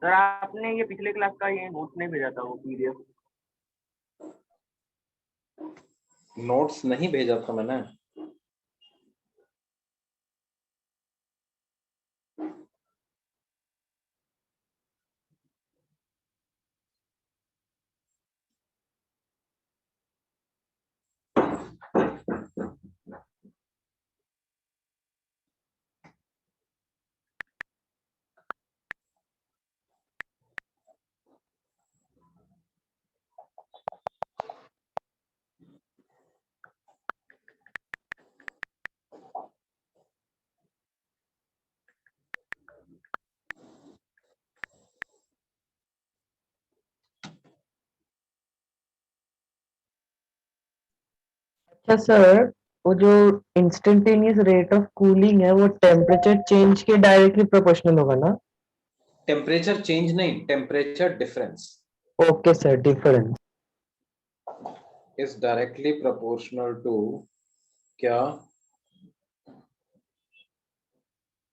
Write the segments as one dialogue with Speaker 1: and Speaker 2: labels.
Speaker 1: Sir आपने ये पिछले क्लास का ये नोट्स नहीं भेजा था, वो पीडीएफ।
Speaker 2: नोट्स नहीं भेजा था मैंने।
Speaker 3: अच्छा सर, वो जो इंस्टेंटेनियस रेट ऑफ कूलिंग है वो टेम्परेचर चेंज के डायरेक्टली प्रोपोर्शनल होगा ना?
Speaker 2: टेम्परेचर चेंज नहीं, temperature difference
Speaker 3: okay sir, difference
Speaker 2: is directly proportional to क्या?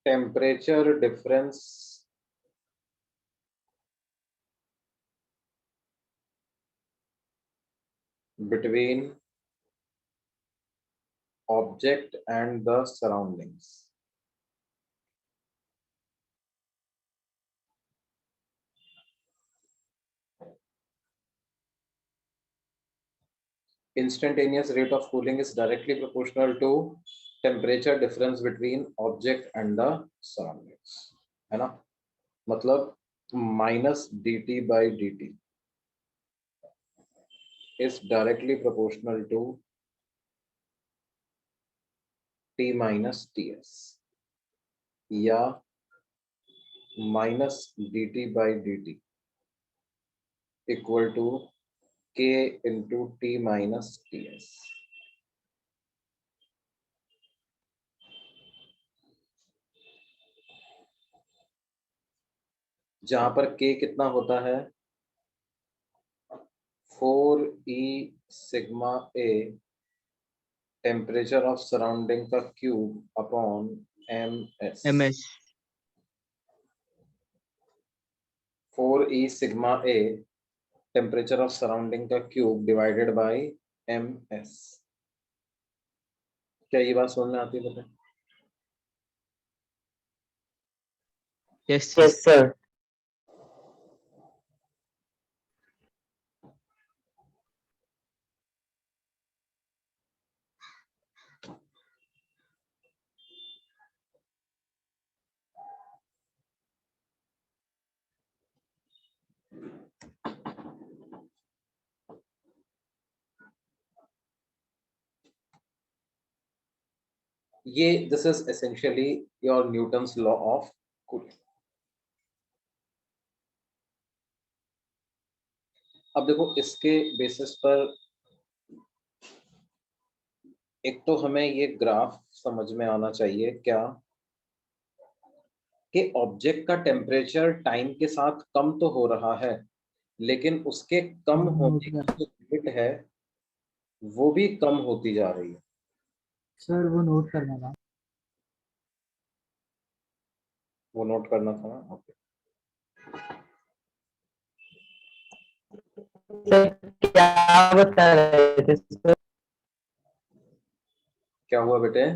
Speaker 2: Temperature difference between object and the surroundings. Instantaneous rate of cooling is directly proportional to temperature difference between object and the surroundings, है ना? मतलब minus dt by dt is directly proportional to T minus Ts, या minus dt by dt equal to K into T minus Ts. जहां पर K कितना होता है? 4E sigma A temperature of surrounding का cube upon MS। 4E sigma A temperature of surrounding का cube divided by MS। क्या ये बात समझ में आती है?
Speaker 3: Yes sir.
Speaker 2: ये this is essentially your Newton's law of cooling. अब देखो, इसके बेसिस पर एक तो हमें ये ग्राफ समझ में आना चाहिए क्या, कि ऑब्जेक्ट का टेम्परेचर टाइम के साथ कम तो हो रहा है, लेकिन उसके कम होने की जो लिमिट है वो भी कम होती जा रही है।
Speaker 4: सर वो नोट करना था।
Speaker 2: वो नोट करना था ना? ओके।
Speaker 3: सर क्या बता रहे थे सर?
Speaker 2: क्या हुआ बेटे?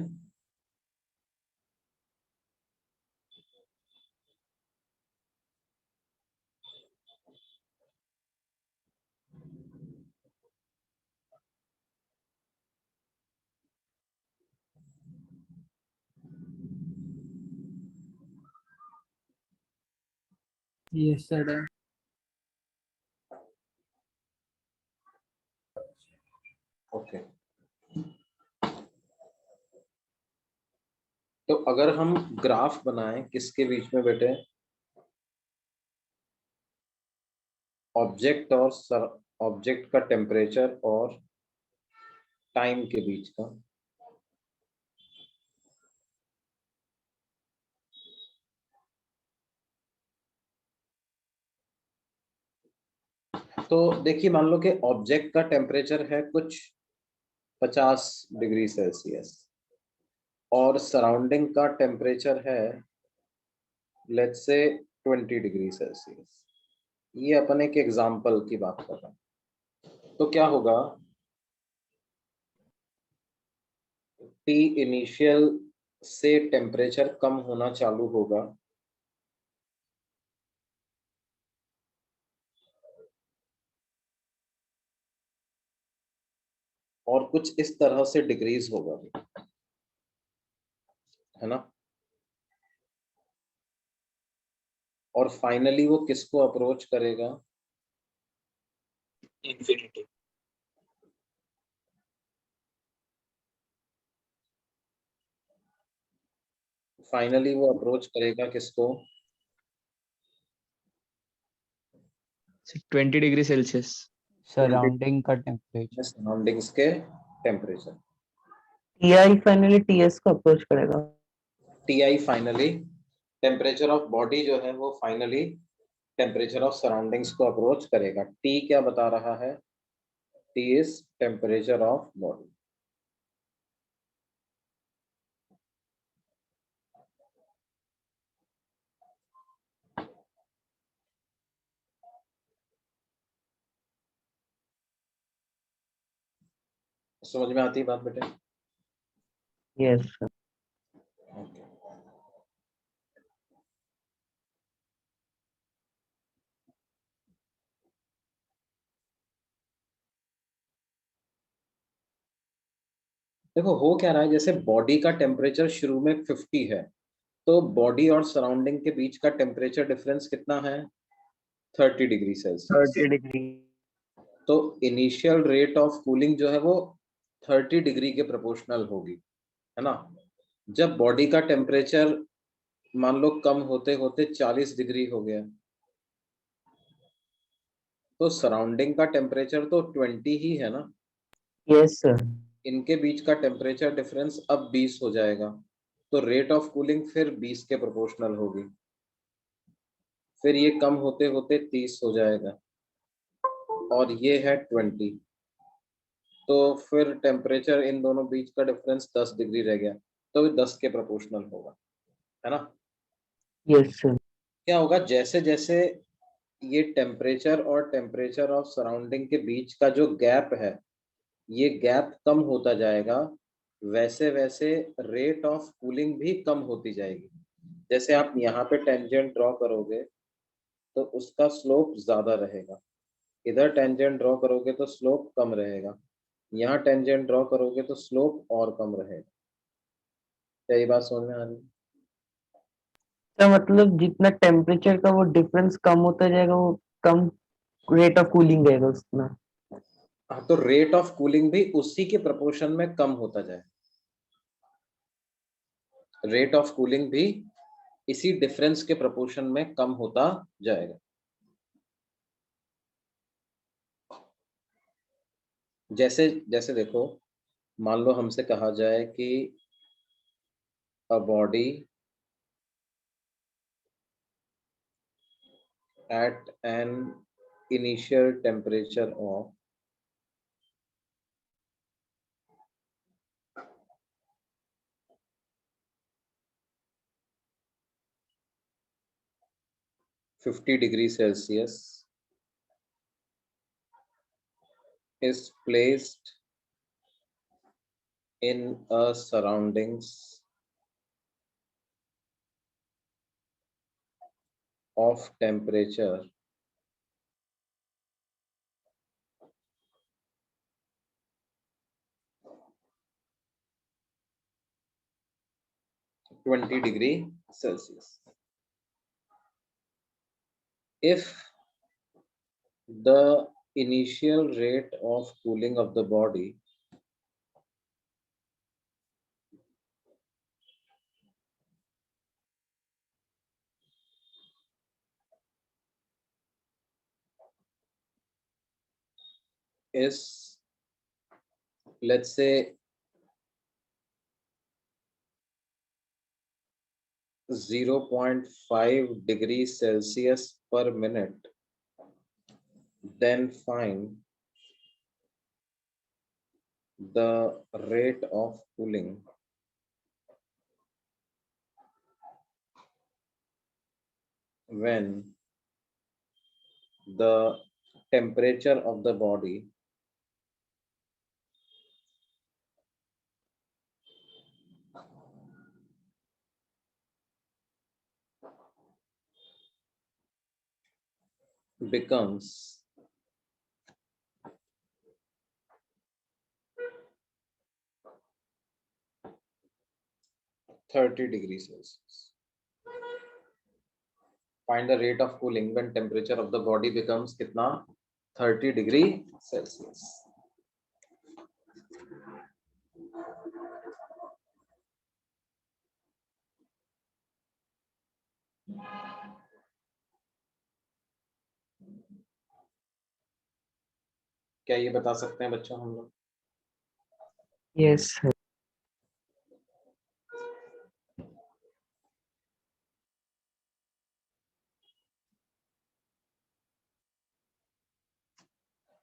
Speaker 4: Yes sir.
Speaker 2: ओके, तो अगर हम ग्राफ बनाएं किसके बीच में बेटे? ऑब्जेक्ट और ऑब्जेक्ट का टेम्परेचर और टाइम के बीच का। तो देखिए, मान लो कि ऑब्जेक्ट का टेम्परेचर है कुछ 50 डिग्री सेल्सियस और सराउंडिंग का टेम्परेचर है लेट्स से 20 डिग्री सेल्सियस। ये अपन एक एग्जाम्पल की बात कर रहे हैं। तो क्या होगा, टी इनिशियल से टेम्परेचर कम होना चालू होगा, और कुछ इस तरह से डिक्रीज होगा भी, है ना। और फाइनली वो किसको अप्रोच करेगा,
Speaker 1: इंफिनिटी।
Speaker 2: फाइनली वो अप्रोच करेगा किसको,
Speaker 5: 20 डिग्री सेल्सियस।
Speaker 4: सराउंडिंग का टेम्परेचर।
Speaker 2: सराउंडिंग्स के टेम्परेचर।
Speaker 3: टीआई फाइनली टीएस को अप्रोच करेगा।
Speaker 2: TI finally temperature of body जो है वो फाइनली टेम्परेचर ऑफ सराउंडिंग्स को अप्रोच करेगा। टी क्या बता रहा है, T is temperature of body. समझ में आती है बात बेटे?
Speaker 3: Yes sir.
Speaker 2: Okay. देखो हो क्या रहा है, जैसे बॉडी का टेम्परेचर शुरू में 50 है, तो बॉडी और सराउंडिंग के बीच का टेम्परेचर डिफरेंस कितना है, 30 डिग्री सेल्सियस।
Speaker 1: 30 डिग्री।
Speaker 2: तो इनिशियल रेट ऑफ कूलिंग जो है वो 30 डिग्री के प्रोपोर्शनल होगी, है ना। जब बॉडी का टेम्परेचर मान लो कम होते होते 40 डिग्री हो गया, तो सराउंडिंग का टेम्परेचर तो 20 ही है ना।
Speaker 3: Yes sir.
Speaker 2: इनके बीच का टेम्परेचर डिफरेंस अब 20 हो जाएगा, तो रेट ऑफ कूलिंग फिर 20 के प्रोपोर्शनल होगी। फिर ये कम होते होते 30 हो जाएगा, और ये है 20, तो फिर टेम्परेचर इन दोनों बीच का डिफरेंस 10 डिग्री रह गया, तो ये 10 के प्रोपोर्शनल होगा, है ना।
Speaker 3: Yes sir.
Speaker 2: क्या होगा, जैसे जैसे ये टेम्परेचर और टेम्परेचर ऑफ सराउंडिंग के बीच का जो गैप है, ये गैप कम होता जाएगा, वैसे वैसे रेट ऑफ कूलिंग भी कम होती जाएगी। जैसे आप यहाँ पे टेंजेंट ड्रॉ करोगे तो उसका स्लोप ज्यादा रहेगा, इधर टेंजेंट ड्रॉ करोगे तो स्लोप कम रहेगा, यहाँ टेंजेंट ड्रॉ करोगे तो स्लोप और कम रहेगा। क्या ये बात समझ में आ रही है?
Speaker 3: तो मतलब जितना टेम्परेचर का वो डिफरेंस कम होता जाएगा, वो कम रेट ऑफ कूलिंग रहेगा उसमें।
Speaker 2: हाँ, तो रेट ऑफ कूलिंग भी उसी के प्रोपोर्शन में कम होता जाए, रेट ऑफ कूलिंग भी इसी डिफरेंस के प्रोपोर्शन में कम होता जाएगा। जैसे जैसे देखो, मान लो हमसे कहा जाए कि a body at an initial temperature of 50 degree Celsius is placed in a surroundings of temperature 20 degree Celsius. If the initial rate of cooling of the body is, let's say, 0.5 degrees Celsius per minute, then find the rate of cooling . when the temperature of the body becomes 30 degrees Celsius. Find the rate of cooling when temperature of the body becomes कितना 30 degree Celsius. क्या ये बता सकते हैं बच्चों हम लोग?
Speaker 3: Yes sir.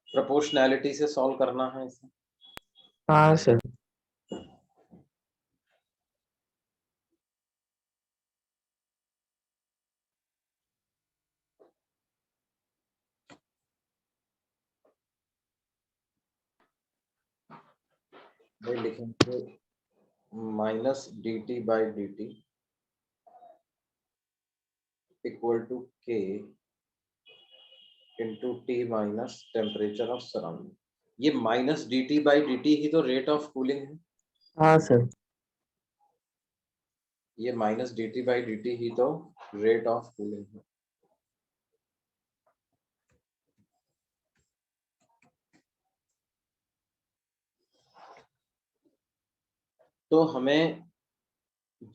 Speaker 2: Proportionality से सॉल्व करना है इसे।
Speaker 3: हाँ सर।
Speaker 2: भाई लिखेंगे minus dt by dt equal to k into T minus temperature of surrounding. ये माइनस dt by dt ही तो रेट ऑफ कूलिंग है।
Speaker 3: हाँ सर।
Speaker 2: ये माइनस dt by dt ही तो रेट ऑफ कूलिंग है। तो हमें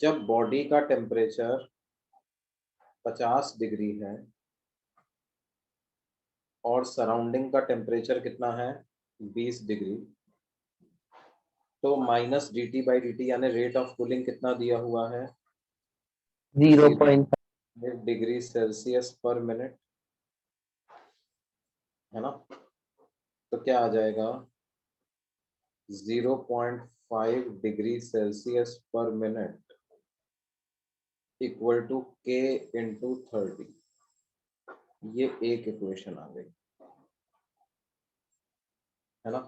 Speaker 2: जब बॉडी का टेम्परेचर 50 डिग्री है और सराउंडिंग का टेम्परेचर कितना है 20 डिग्री, तो माइनस dt by dt यानी रेट ऑफ कूलिंग कितना दिया हुआ है
Speaker 3: 0.5
Speaker 2: डिग्री सेल्सियस पर मिनट, है ना। तो क्या आ जाएगा 0.5 degree Celsius per minute equal to k into 30। ये एक इक्वेशन आ गई, है ना।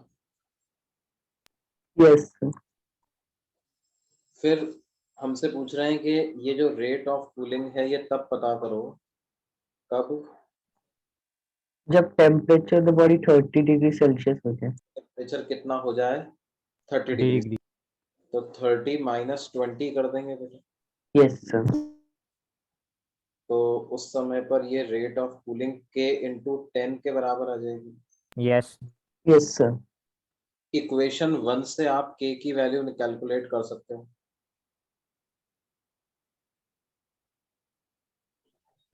Speaker 3: Yes sir.
Speaker 2: फिर हमसे पूछ रहे हैं कि ये जो रेट ऑफ कूलिंग है ये तब पता करो कब
Speaker 3: जब temperature the body 30 degree Celsius हो जाए।
Speaker 2: टेम्परेचर कितना हो जाए 30 डिग्री।
Speaker 4: डिग्री।
Speaker 2: तो 30 माइनस 20 कर देंगे बेटा।
Speaker 3: Yes sir.
Speaker 2: तो उस समय पर ये rate of cooling k into 10 के बराबर आ जाएगी।
Speaker 4: यस।
Speaker 3: Yes sir.
Speaker 2: इक्वेशन 1 से आप k की वैल्यू कैलकुलेट कर सकते हो।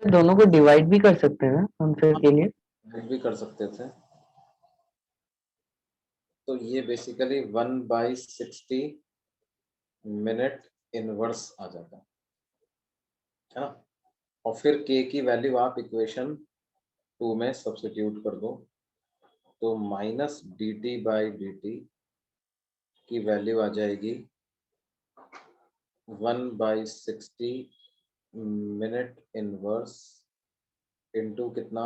Speaker 3: दोनों को डिवाइड भी कर सकते हैं ना आंसर के लिए।
Speaker 2: भी कर सकते थे। तो ये बेसिकली 1/60 मिनट इनवर्स आ जाता है ना। और फिर k की वैल्यू आप इक्वेशन 2 में सब्स्टिट्यूट कर दो, तो माइनस dt by dt की वैल्यू आ जाएगी 1/60 मिनट इनवर्स इंटू कितना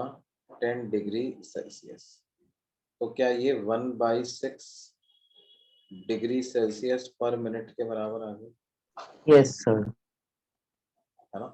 Speaker 2: 10 डिग्री सेल्सियस। तो क्या ये 1/6 डिग्री सेल्सियस पर मिनट के बराबर आ गई,
Speaker 3: यस सर।
Speaker 2: है ना।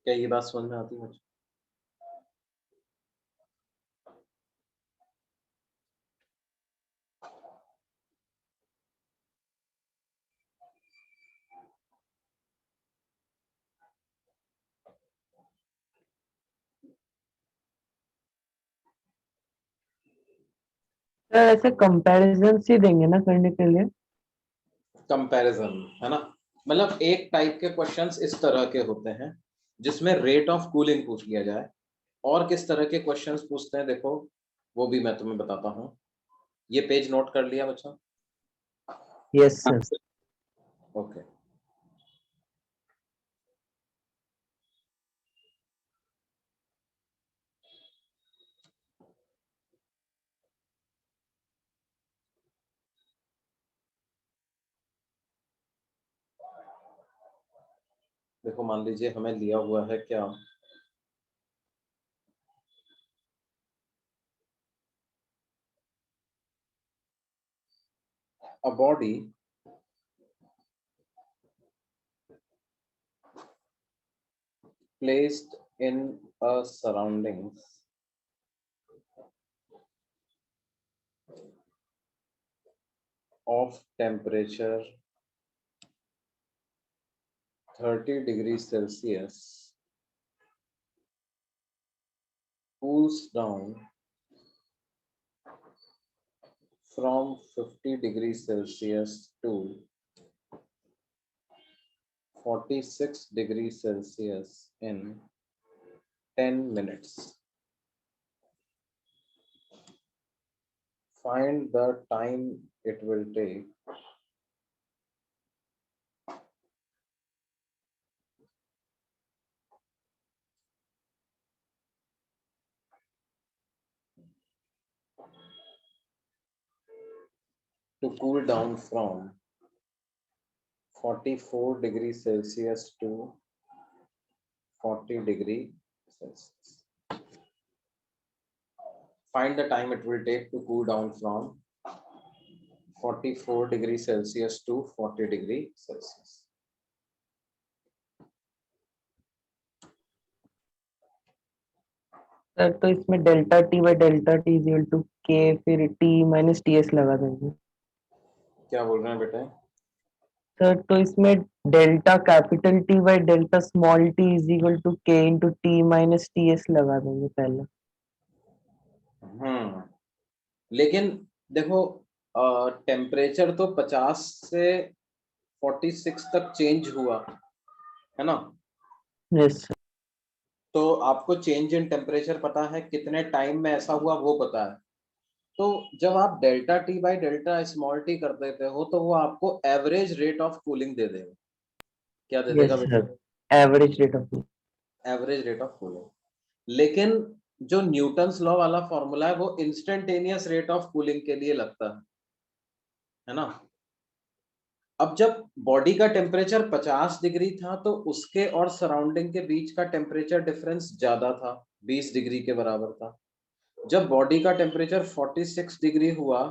Speaker 2: क्या ये बात समझ में आती है मुझे?
Speaker 3: सर ऐसे कंपैरिजन ही देंगे ना करने के लिए।
Speaker 2: कंपैरिजन, है ना। मतलब एक टाइप के क्वेश्चंस इस तरह के होते हैं जिसमें रेट ऑफ कूलिंग पूछ लिया जाए। और किस तरह के क्वेश्चंस पूछते हैं देखो, वो भी मैं तुम्हें बताता हूँ। ये पेज नोट कर लिया बच्चा?
Speaker 3: Yes sir.
Speaker 2: ओके। देखो मान लीजिए हमें लिया हुआ है क्या, a body placed in a surroundings of temperature 30 degrees Celsius cools down from 50 degrees Celsius to 46 degrees Celsius in 10 minutes. Find the time it will take to cool down from 44 degrees Celsius to 40 degree Celsius. Find the time it will take to cool down from 44 degrees Celsius to 40 degree Celsius.
Speaker 3: Sir तो इसमें delta T by delta T is to के फिर T minus T S लगा देंगे।
Speaker 2: क्या बोल रहे हैं बेटा?
Speaker 3: सर तो इसमें delta capital T by delta small t is equal to k into T minus T S लगा देंगे पहले।
Speaker 2: लेकिन देखो टेम्परेचर तो 50 से 46 तक चेंज हुआ है ना।
Speaker 3: Yes sir.
Speaker 2: तो आपको चेंज इन टेम्परेचर पता है, कितने टाइम में ऐसा हुआ वो पता है। तो जब आप delta T by delta small T कर देते हो तो वो आपको एवरेज रेट ऑफ कूलिंग दे देगा। क्या दे देगा
Speaker 3: यस
Speaker 2: बेटा?
Speaker 3: Sir, average rate of.
Speaker 2: Average rate of cooling. लेकिन जो न्यूटन्स लॉ वाला फॉर्मूला है वो इंस्टेंटेनियस रेट ऑफ कूलिंग के लिए लगता है ना। अब जब बॉडी का टेम्परेचर 50 डिग्री था तो उसके और सराउंडिंग के बीच का टेम्परेचर डिफरेंस ज्यादा था, 20 डिग्री के बराबर था। जब बॉडी का टेम्परेचर 46 डिग्री हुआ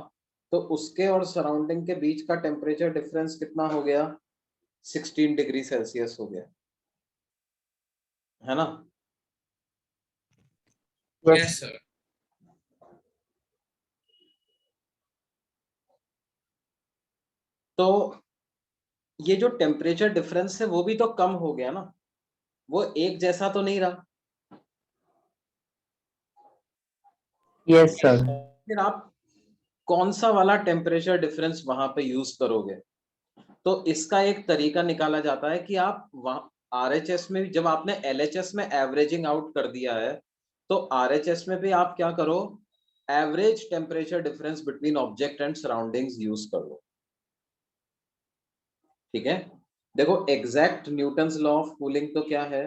Speaker 2: तो उसके और सराउंडिंग के बीच का टेम्परेचर डिफरेंस कितना हो गया? 16 डिग्री सेल्सियस हो गया, है ना।
Speaker 3: Yes
Speaker 1: sir.
Speaker 2: तो ये जो टेम्परेचर डिफरेंस है वो भी तो कम हो गया ना, वो एक जैसा तो नहीं रहा।
Speaker 3: Yes sir.
Speaker 2: फिर आप कौन सा वाला टेम्परेचर डिफरेंस वहां पे यूज करोगे? तो इसका एक तरीका निकाला जाता है कि आप वहां RHS में, जब आपने LHS में एवरेजिंग आउट कर दिया है तो RHS में भी आप क्या करो, average temperature difference between object and surroundings use कर लो। ठीक है, देखो exact Newton's law of cooling तो क्या है?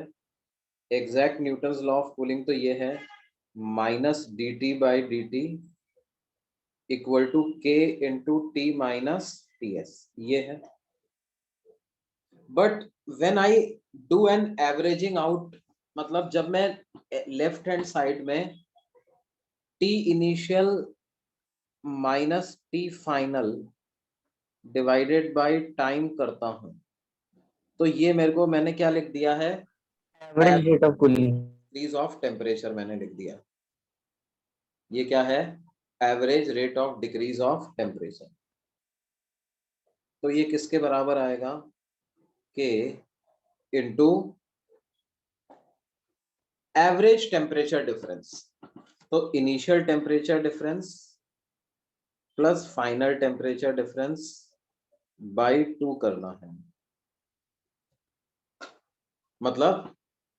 Speaker 2: Exact Newton's law of cooling तो ये है minus dt by dt equal to k into T minus T S, ये है। But when I do an averaging out, मतलब जब मैं लेफ्ट हैंड साइड में t initial minus t final divided by time करता हूं तो ये मेरे को, मैंने क्या लिख दिया है?
Speaker 3: Average rate of cooling.
Speaker 2: Decrease of temperature मैंने लिख दिया। ये क्या है? Average rate of decrease of temperature. तो ये किसके बराबर आएगा? के इंटू एवरेज टेम्परेचर डिफरेंस। तो initial temperature difference plus final temperature difference by 2 करना है। मतलब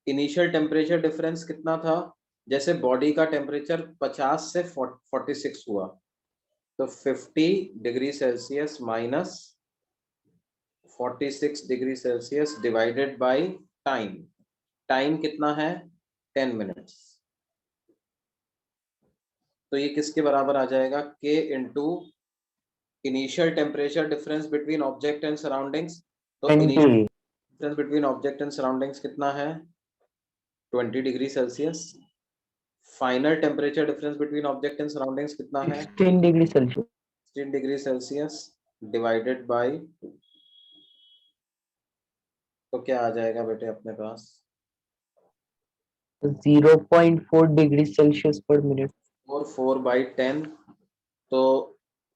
Speaker 2: इनिशियल टेम्परेचर डिफरेंस कितना था, जैसे बॉडी का टेम्परेचर 50 से 46 हुआ, तो 50 degree Celsius minus 46 degree Celsius divided by time. Time कितना है 10 मिनट्स, तो ये किसके बराबर आ जाएगा, K into initial temperature difference between object and surroundings. तो initial
Speaker 3: 20।
Speaker 2: Difference between object and surroundings कितना है 20 degree Celsius. Final temperature difference between object and surroundings कितना है
Speaker 3: 16 degree Celsius.
Speaker 2: 16 degree Celsius divided by, तो क्या आ जाएगा बेटे अपने पास
Speaker 3: 0.4 डिग्री सेल्सियस पर मिनट।
Speaker 2: और 4/10, तो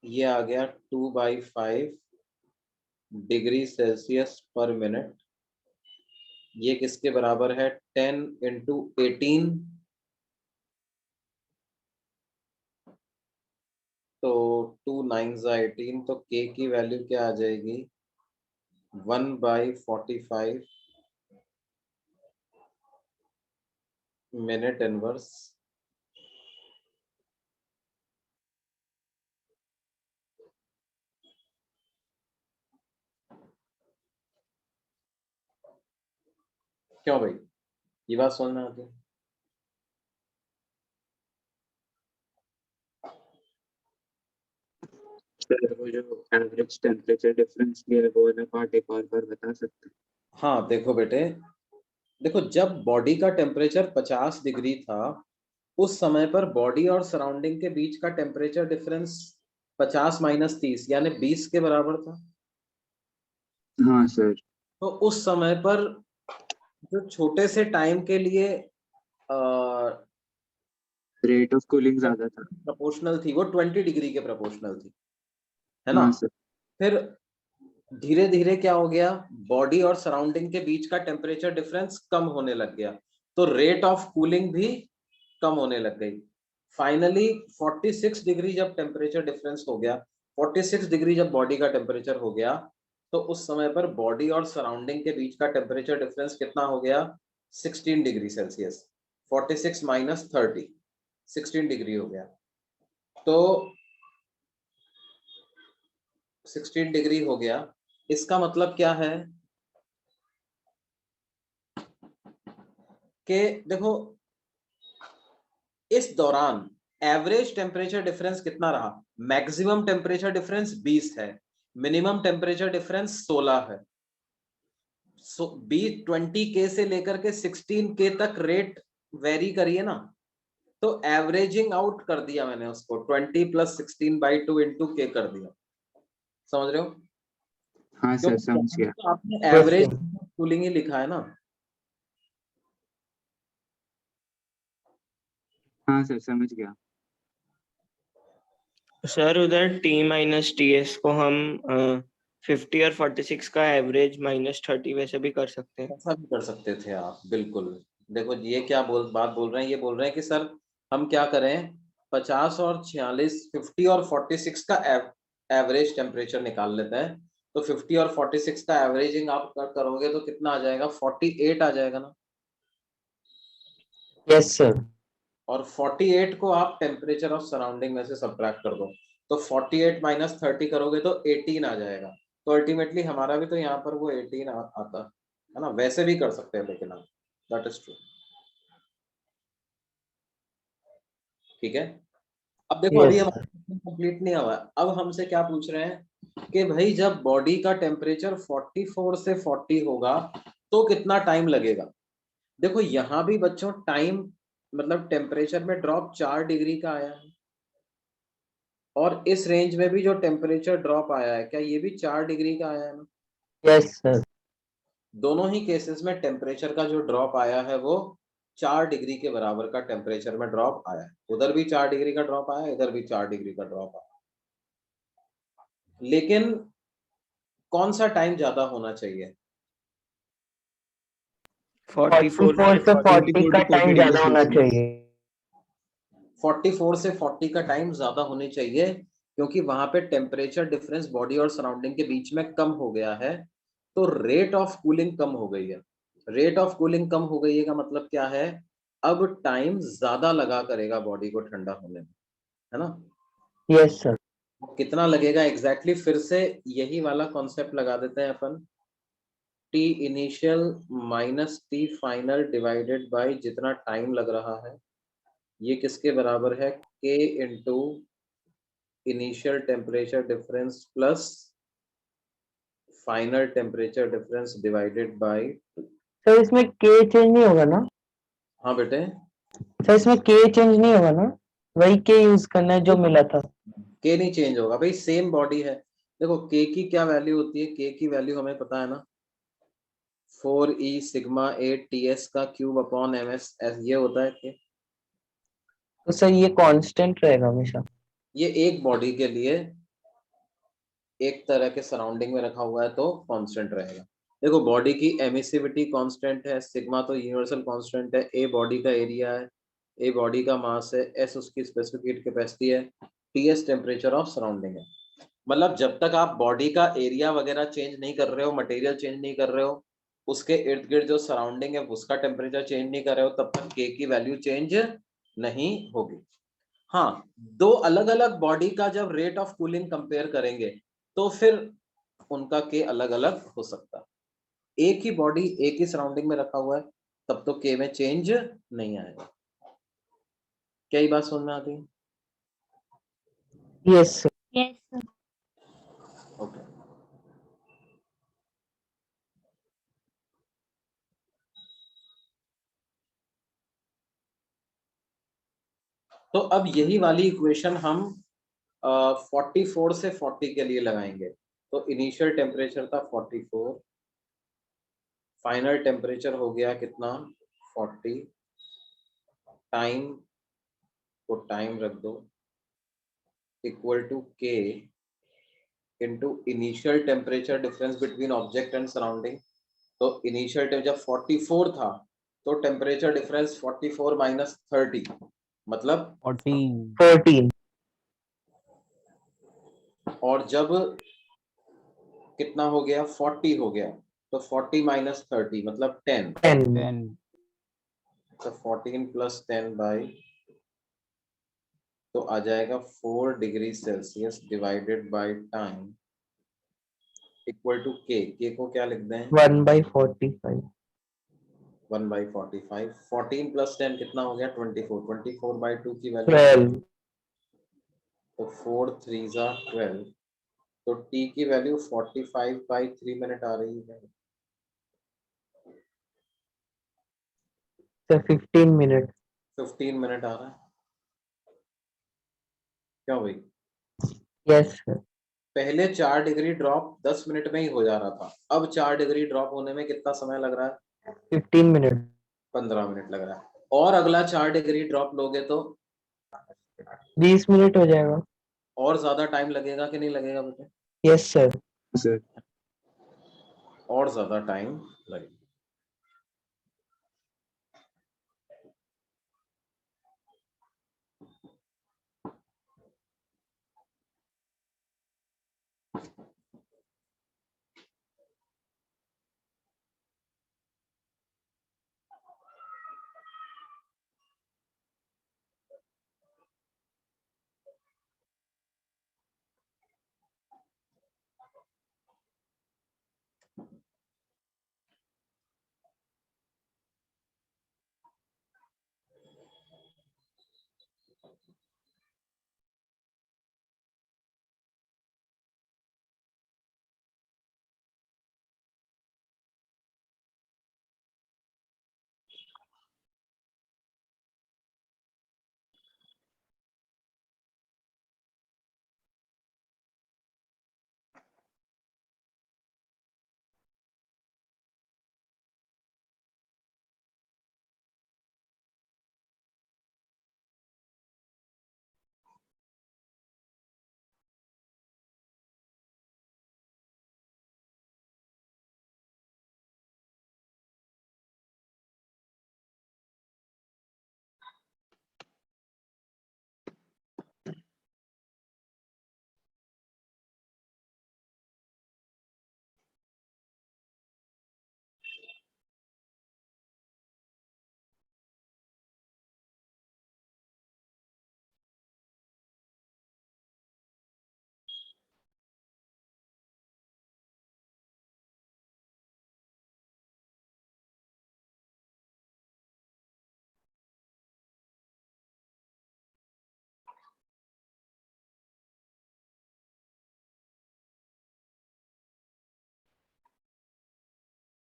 Speaker 2: ये आ गया 2/5 डिग्री सेल्सियस पर मिनट। ये किसके बराबर है 10 इंटू 18, तो 2 9 18, तो K की वैल्यू क्या आ जाएगी 1/45 मिनट इनवर्स। क्यों भाई, ये बात समझ में आती है?
Speaker 5: सर वो जो एवरेज टेम्परेचर डिफरेंस दिया है वो वाला पार्ट एक और बार बता सकते हैं?
Speaker 2: हाँ देखो बेटे, देखो जब बॉडी का टेम्परेचर 50 डिग्री था, उस समय पर बॉडी और सराउंडिंग के बीच का टेम्परेचर डिफरेंस 50 माइनस 30 यानी 20 के बराबर था।
Speaker 5: हाँ सर।
Speaker 2: तो उस समय पर जो छोटे से टाइम के लिए
Speaker 5: रेट ऑफ कूलिंग ज्यादा था।
Speaker 2: प्रोपोर्शनल थी, वो 20 डिग्री के प्रोपोर्शनल थी, है ना।
Speaker 5: हाँ सर।
Speaker 2: फिर धीरे धीरे क्या हो गया, बॉडी और सराउंडिंग के बीच का टेम्परेचर डिफरेंस कम होने लग गया, तो रेट ऑफ कूलिंग भी कम होने लग गई। फाइनली 46 डिग्री जब टेम्परेचर डिफरेंस हो गया, 46 डिग्री जब बॉडी का टेम्परेचर हो गया, तो उस समय पर बॉडी और सराउंडिंग के बीच का टेम्परेचर डिफरेंस कितना हो गया 16 डिग्री सेल्सियस। 46 माइनस 30 16 डिग्री हो गया, तो 16 डिग्री हो गया। इसका मतलब क्या है कि देखो इस दौरान एवरेज टेम्परेचर डिफरेंस कितना रहा, मैक्सिमम टेम्परेचर डिफरेंस 20 है, मिनिमम टेम्परेचर डिफरेंस 16 है। 20K से लेकर के 16K तक रेट वेरी करिए ना, तो एवरेजिंग आउट कर दिया मैंने उसको 20 + 16/2 इंटू K कर दिया, समझ रहे हो?
Speaker 5: हाँ सर समझ गया।
Speaker 2: तो आपने एवरेज कूलिंग ही लिखा है ना।
Speaker 5: हाँ सर समझ गया।
Speaker 6: सर उधर T माइनस TS को हम 50 और 46 का एवरेज -30 वैसे भी कर सकते हैं।
Speaker 2: ऐसा भी कर सकते थे आप, बिल्कुल। देखो ये क्या बात बोल रहे हैं, ये बोल रहे हैं कि सर हम क्या करें 50 और 46, 50 और 46 का एवरेज टेम्परेचर निकाल लेते हैं। तो 50 और 46 का एवरेजिंग आप करोगे तो कितना आ जाएगा 48 आ जाएगा ना।
Speaker 3: Yes sir.
Speaker 2: और 48 को आप टेम्परेचर ऑफ सराउंडिंग में से सब्ट्रैक्ट कर दो, तो 48 माइनस 30 करोगे तो 18 आ जाएगा। तो अल्टीमेटली हमारा भी तो यहाँ पर वो 18 आता है ना। वैसे भी कर सकते हैं लेकिन आप, दैट इज ट्रू। ठीक है, अब देखो अभी
Speaker 3: Yes,
Speaker 2: हमारा कंप्लीट नहीं हुआ। अब हमसे क्या पूछ रहे हैं कि भाई जब बॉडी का टेम्परेचर 44 से 40 होगा तो कितना टाइम लगेगा। देखो यहाँ भी बच्चों टाइम मतलब टेम्परेचर में ड्रॉप 4 डिग्री का आया है, और इस रेंज में भी जो टेम्परेचर ड्रॉप आया है क्या ये भी 4 डिग्री का आया है ना।
Speaker 3: Yes sir.
Speaker 2: दोनों ही केसेस में टेम्परेचर का जो ड्रॉप आया है वो 4 डिग्री के बराबर का टेम्परेचर में ड्रॉप आया है। उधर भी 4 डिग्री का ड्रॉप आया, इधर भी 4 डिग्री का ड्रॉप आया। लेकिन कौन सा टाइम ज्यादा होना चाहिए,
Speaker 6: 44
Speaker 3: 44 से 40 का टाइम ज्यादा होना चाहिए।
Speaker 2: 44 से 40 का टाइम ज्यादा होने चाहिए, क्योंकि वहां पे टेम्परेचर डिफरेंस बॉडी और सराउंडिंग के बीच में कम हो गया है, तो रेट ऑफ कूलिंग कम हो गई है। रेट ऑफ कूलिंग कम हो गई है का मतलब क्या है, अब टाइम ज्यादा लगा करेगा बॉडी को ठंडा होने में, है ना।
Speaker 3: Yes sir.
Speaker 2: कितना लगेगा एग्जैक्टली फिर से यही वाला कॉन्सेप्ट लगा देते हैं अपन, T initial minus T final divided by जितना टाइम लग रहा है, ये किसके बराबर है, k into initial temperature difference plus final temperature difference divided by.
Speaker 3: Sir इसमें के चेंज नहीं होगा ना?
Speaker 2: हाँ बेटे,
Speaker 3: सर इसमें के चेंज नहीं होगा ना? वही के यूज करना है जो मिला था।
Speaker 2: के नहीं चेंज होगा भाई, सेम बॉडी है। देखो के की क्या वैल्यू होती है, के की वैल्यू हमें पता है ना, 4e sigma A T S का क्यूब अपॉन एम एस, ये होता है के।
Speaker 3: तो सर ये कांस्टेंट रहेगा हमेशा?
Speaker 2: ये एक बॉडी के लिए एक तरह के सराउंडिंग में रखा हुआ है तो कांस्टेंट रहेगा। देखो बॉडी की एमिसिविटी कांस्टेंट है, सिग्मा तो यूनिवर्सल कांस्टेंट है, ए बॉडी का एरिया है, ए बॉडी का मास है, एस उसकी स्पेसिफिक हीट कैपेसिटी है, T S temperature of surrounding है। मतलब जब तक आप बॉडी का एरिया वगैरह चेंज नहीं कर रहे हो, मटेरियल चेंज नहीं कर रहे हो, उसके इर्द गिर्द जो सराउंडिंग है उसका टेम्परेचर चेंज नहीं कर रहे हो, तब तक के की वैल्यू चेंज नहीं होगी। हाँ, दो अलग अलग बॉडी का जब रेट ऑफ कूलिंग कंपेयर करेंगे तो फिर उनका के अलग अलग हो सकता है। एक ही बॉडी एक ही सराउंडिंग में रखा हुआ है तब तो के में चेंज नहीं आएगा। क्या ये बात समझ में आती है?
Speaker 3: Yes sir.
Speaker 7: Yes, sir.
Speaker 2: Okay. तो अब यही वाली इक्वेशन हम 44 से 40 के लिए लगाएंगे। तो इनिशियल टेम्परेचर था 44, फाइनल टेम्परेचर हो गया कितना 40, टाइम को टाइम रख दो equal to k into initial temperature difference between object and surrounding. तो इनिशियल टेम्परेचर 44 था तो टेम्परेचर डिफरेंस 44 माइनस 30 मतलब
Speaker 4: 14.
Speaker 3: 14।
Speaker 2: और जब कितना हो गया 40 हो गया तो 40 माइनस 30 मतलब 10,
Speaker 3: 10।
Speaker 4: 10.
Speaker 2: तो 14 प्लस 10 बाई, तो आ जाएगा 4 degree Celsius divided by time equal to के को क्या लिख दें
Speaker 3: 1/45।
Speaker 2: 1/45। 14 प्लस 10 कितना हो गया 24, 24/2 की वैल्यू
Speaker 3: 12।
Speaker 2: तो 4 3 जा 12, तो टी की वैल्यू 45/3 मिनट आ रही है।
Speaker 3: Sir 15 minute.
Speaker 2: 15 मिनट आ रहा है। क्यों भाई?
Speaker 3: Yes sir.
Speaker 2: पहले 4 डिग्री ड्रॉप 10 मिनट में ही हो जा रहा था, अब 4 डिग्री ड्रॉप होने में कितना समय लग रहा है
Speaker 3: 15 मिनट।
Speaker 2: 15 मिनट लग रहा है। और अगला 4 डिग्री ड्रॉप लोगे तो
Speaker 3: 20 मिनट हो जाएगा।
Speaker 2: और ज्यादा टाइम लगेगा कि नहीं लगेगा बेटे?
Speaker 3: Yes sir.
Speaker 5: सर
Speaker 2: और ज्यादा टाइम लगेगा।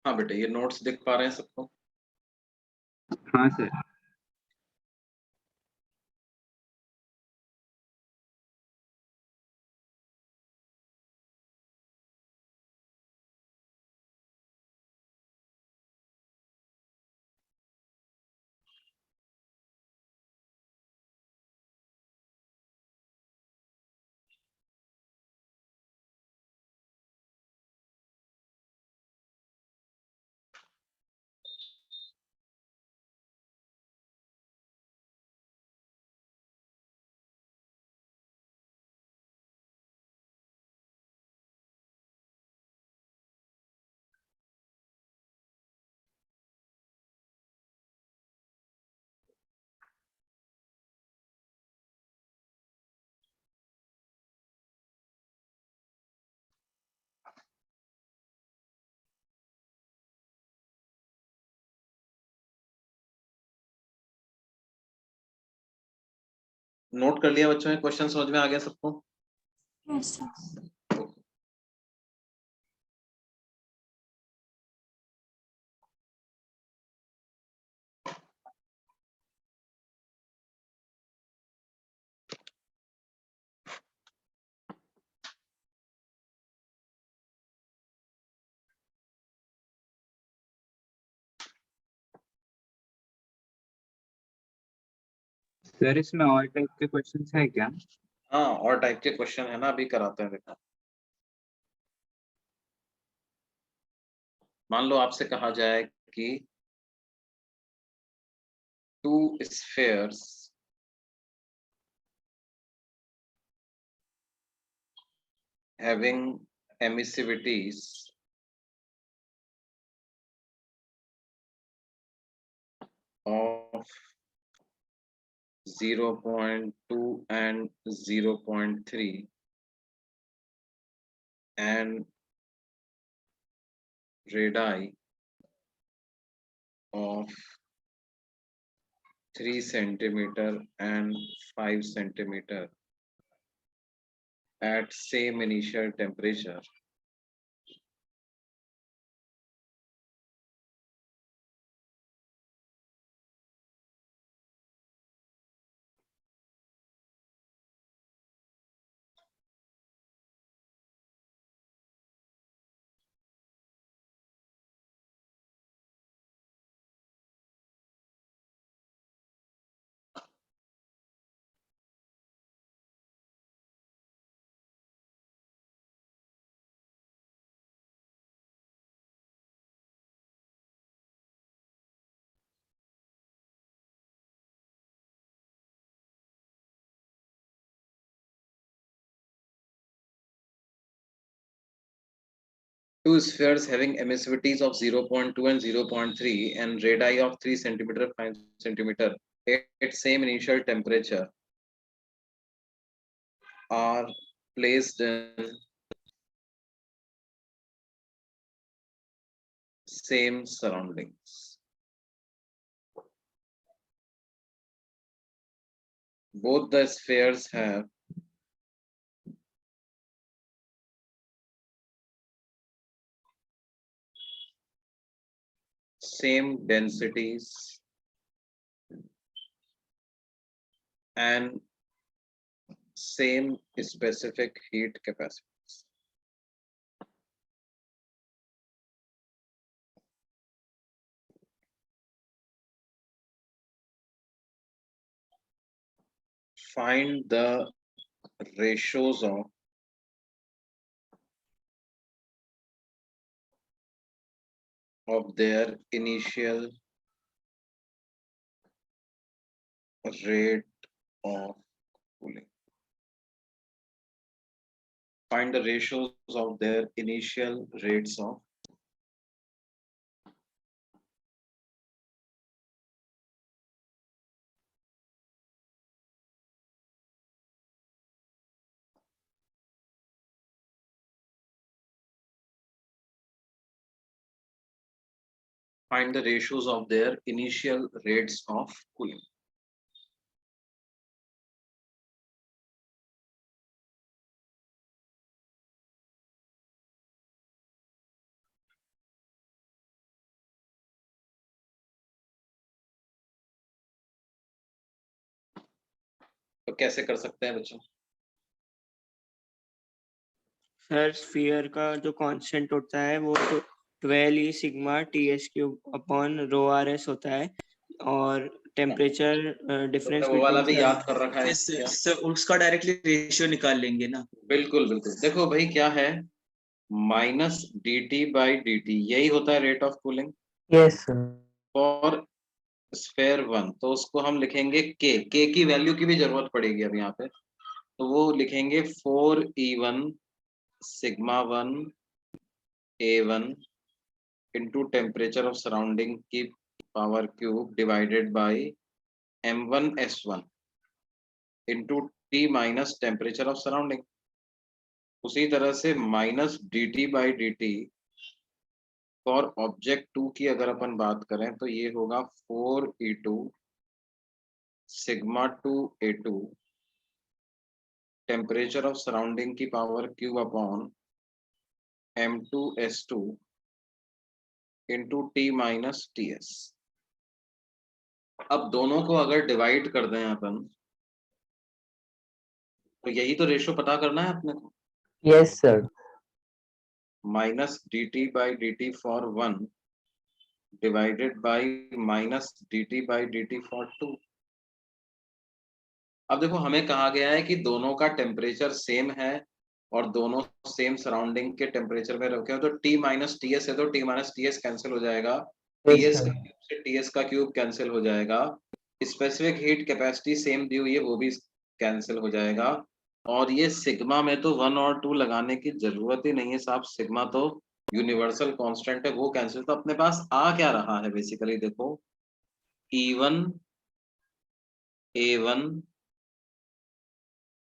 Speaker 2: हाँ बेटे, ये नोट्स दिख पा रहे हैं सबको?
Speaker 5: हाँ सर।
Speaker 2: नोट कर लिया बच्चों ने? क्वेश्चन समझ में आ गया सबको?
Speaker 7: Yes, sir.
Speaker 5: सर इसमें और टाइप के क्वेश्चंस है क्या?
Speaker 2: हाँ, और टाइप के क्वेश्चन है ना, अभी कराते हैं बेटा। मान लो आपसे कहा जाए कि two spheres having emissivities of 0.2 and 0.3 and radii of 3 centimeter and 5 centimeter at same initial temperature, two spheres having emissivities of 0.2 and 0.3 and radii of 3 centimeter 5 centimeter at same initial temperature are placed in same surroundings. Both the spheres have same densities and same specific heat capacity. Find the ratios of their initial rate of cooling. Find the ratios of their initial rates of find the ratios of their initial rates of cooling. तो कैसे कर सकते हैं बच्चों?
Speaker 6: Sir sphere का जो constant होता है वो तो 12 E sigma T S cube upon rho R S होता है, और टेम्परेचर डिफरेंस
Speaker 2: तो वो वाला भी
Speaker 6: बिटवीन
Speaker 2: याद कर रखा है क्या?
Speaker 5: उसका डायरेक्टली रेशियो निकाल लेंगे ना।
Speaker 2: बिल्कुल बिल्कुल। देखो भाई क्या है, minus D T by D T, यही होता है rate of cooling
Speaker 3: yes sir.
Speaker 2: For sphere one. तो उसको हम लिखेंगे के की वैल्यू की भी जरूरत पड़ेगी अब यहाँ पे, तो वो लिखेंगे 4E1 sigma one A1 into temperature of surrounding की power cube divided by M1S1 into T minus temperature of surrounding. उसी तरह से minus D T by D T for object two की अगर अपन बात करें तो ये होगा 4E2 sigma two A2 temperature of surrounding की power cube upon M2S2 into T minus T S. अब दोनों को अगर डिवाइड कर दें अपन, तो यही तो रेशियो पता करना है अपने को,
Speaker 3: yes sir.
Speaker 2: Minus D T by D T for one divided by minus D T by D T for two. अब देखो हमें कहा गया है कि दोनों का टेम्परेचर सेम है और दोनों सेम सराउंडिंग के टेम्परेचर में रखे हो, तो टी माइनस टी एस है तो T minus T S cancel हो जाएगा, टी
Speaker 3: यस
Speaker 2: एस
Speaker 3: सर।
Speaker 2: का क्यूब से टी एस का क्यूब कैंसिल हो जाएगा, स्पेसिफिक हीट कैपेसिटी सेम दी हुई है वो भी कैंसिल हो जाएगा, और ये सिग्मा में तो 1 और 2 लगाने की जरूरत ही नहीं है साहब, सिग्मा तो यूनिवर्सल कांस्टेंट है वो कैंसिल। तो अपने पास आ क्या रहा है बेसिकली, देखो E1 A1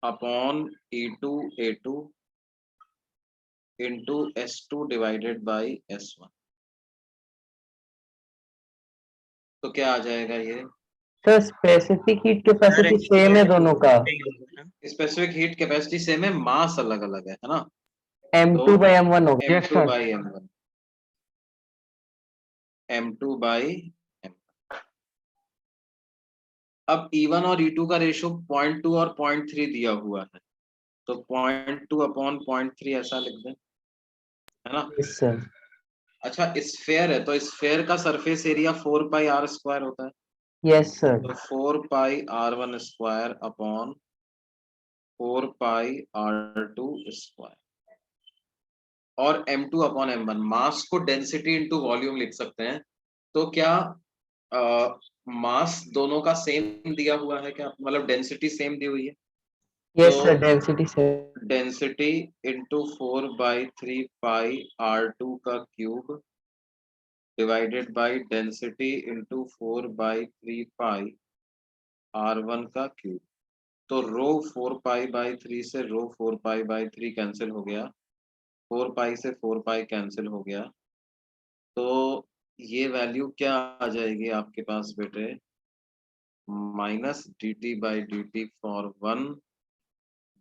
Speaker 2: upon E2 A2 into S2 divided by S1। तो क्या आ जाएगा ये?
Speaker 3: Sir specific heat capacity same है दोनों का।
Speaker 2: स्पेसिफिक हीट कैपेसिटी सेम है, मास अलग अलग है ना,
Speaker 3: M2
Speaker 2: तो
Speaker 3: by M1 होगा।
Speaker 2: M2 by M1, M2 by M। अब E1 और E2 का रेशियो 0.2 और 0.3 दिया हुआ है, तो 0.2 अपॉन 0.3 ऐसा लिख दें, है ना।
Speaker 3: Yes sir.
Speaker 2: अच्छा स्फेयर है तो स्फेयर का surface area 4 pi R square होता है,
Speaker 3: यस सर।
Speaker 2: तो 4 pi R1 square upon 4 pi R2 square, और M2 अपॉन M1 मास को डेंसिटी इंटू वॉल्यूम लिख सकते हैं। तो क्या मास दोनों का सेम दिया हुआ है क्या, मतलब डेंसिटी सेम दी हुई है,
Speaker 3: यस
Speaker 2: तो
Speaker 3: सर डेंसिटी से।
Speaker 2: डेंसिटी इंटू 4/3 पाई R2 का cube divided by density into 4/3 pi R1 का क्यूब। तो रो 4 पाई/3 से रो 4 पाई/3 कैंसिल हो गया, 4 पाई से 4 पाई कैंसिल हो गया, तो ये वैल्यू क्या आ जाएगी आपके पास बेटे, minus D T by D T for one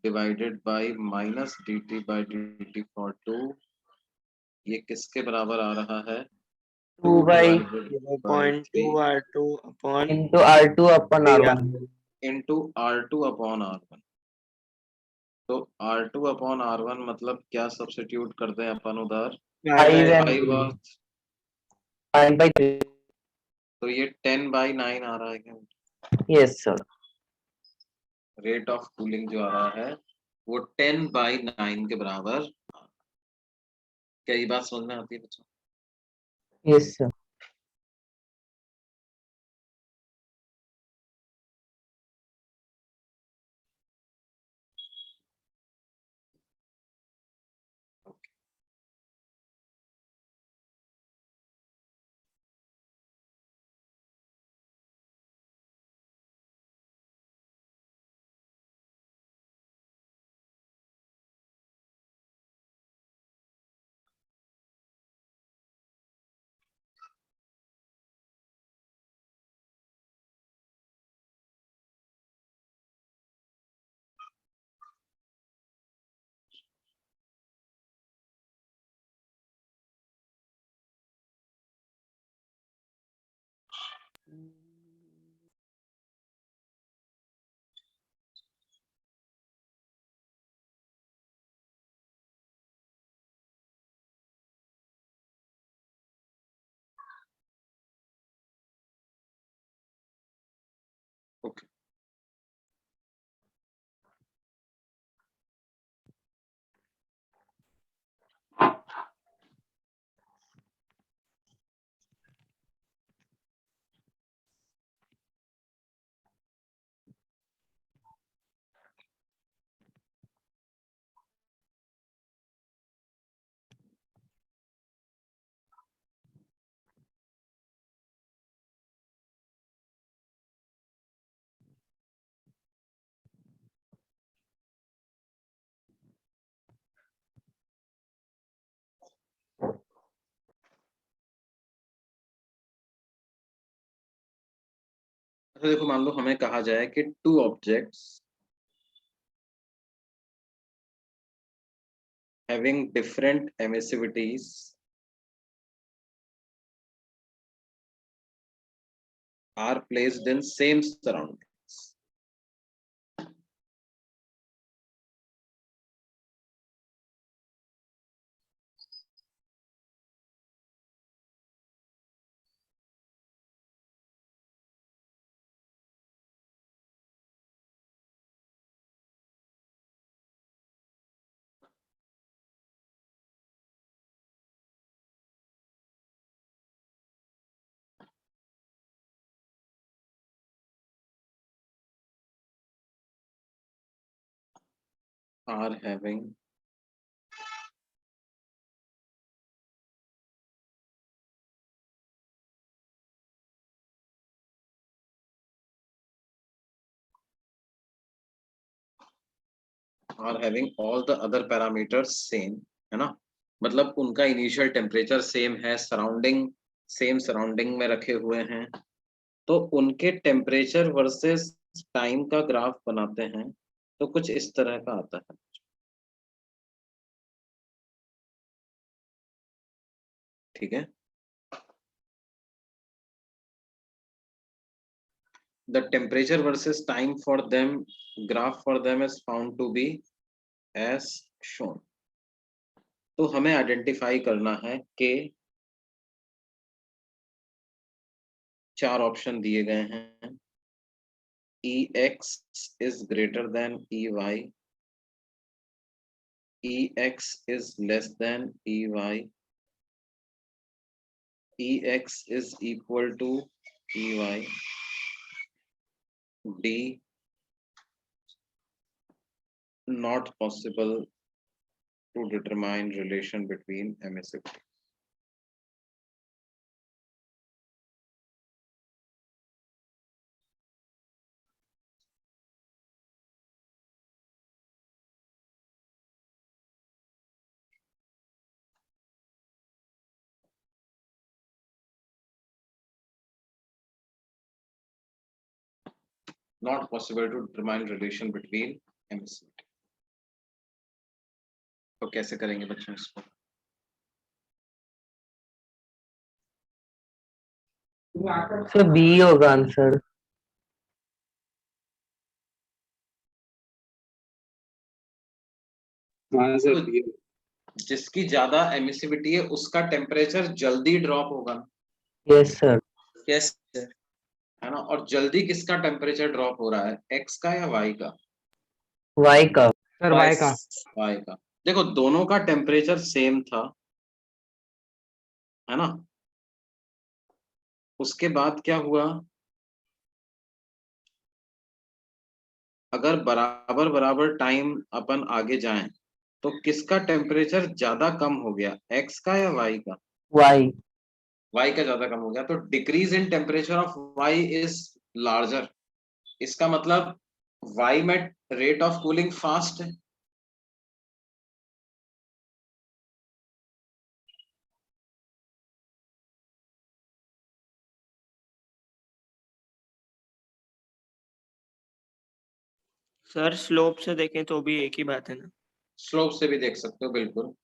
Speaker 2: divided by minus D T by D T for two. ये किसके बराबर आ रहा है,
Speaker 3: 2 by
Speaker 2: divided by 3
Speaker 6: 0.2 R2 upon
Speaker 3: into R2 upon
Speaker 6: Yeah.
Speaker 3: R1।
Speaker 2: Into R2 upon R1। तो R2 upon R1 मतलब क्या substitute करते हैं अपन उधर,
Speaker 3: 5 and
Speaker 2: 5
Speaker 3: 3।
Speaker 2: और
Speaker 3: 5 by 3।
Speaker 2: तो ये 10/9 आ रहा है क्या,
Speaker 3: yes sir.
Speaker 2: Rate of cooling जो आ रहा है वो 10/9 के बराबर। क्या ये बात समझ में आती है बच्चों?
Speaker 3: Yes sir.
Speaker 2: अच्छा देखो, मान लो हमें कहा जाए कि two objects having different emissivities are placed in same surroundings. Are having all the other parameters same, है ना? मतलब उनका इनिशियल टेम्परेचर सेम है, सराउंडिंग सेम सराउंडिंग में रखे हुए हैं, तो उनके टेम्परेचर वर्सेस टाइम का ग्राफ बनाते हैं तो कुछ इस तरह का आता है। ठीक है, the temperature versus time for them graph for them is found to be as shown। तो हमें आइडेंटिफाई करना है कि 4 ऑप्शन दिए गए हैं, Ex is greater than Ey, Ex is less than Ey, Ex is equal to Ey, D not possible to determine relation between emissivity। Not possible to determine relation between emissivity। तो कैसे करेंगे बच्चों इसको?
Speaker 3: Sir B होगा answer.
Speaker 5: हाँ sir,
Speaker 2: जिसकी ज्यादा emissivity है उसका टेम्परेचर जल्दी ड्रॉप होगा,
Speaker 3: यस सर।
Speaker 2: यस है ना? और जल्दी किसका टेम्परेचर ड्रॉप हो रहा है, एक्स का या वाई का?
Speaker 3: वाई का।
Speaker 4: सर वाई का।
Speaker 2: वाई का। देखो दोनों का टेम्परेचर सेम था, है ना? उसके बाद क्या हुआ, अगर बराबर बराबर टाइम अपन आगे जाएं तो किसका टेम्परेचर ज्यादा कम हो गया, एक्स का या वाई का?
Speaker 3: वाई।
Speaker 2: वाई का ज्यादा कम हो गया, तो decrease in temperature of Y is larger. इसका मतलब वाई में रेट ऑफ कूलिंग फास्ट है।
Speaker 6: सर स्लोप से देखें तो भी एक ही बात है ना?
Speaker 2: स्लोप से भी देख सकते हो, बिल्कुल।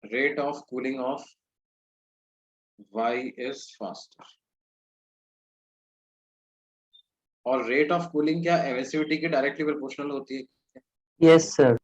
Speaker 2: Rate of cooling of Y is faster. और रेट ऑफ कूलिंग क्या एमिसिविटी के डायरेक्टली प्रोपोर्शनल होती है?
Speaker 3: Yes sir.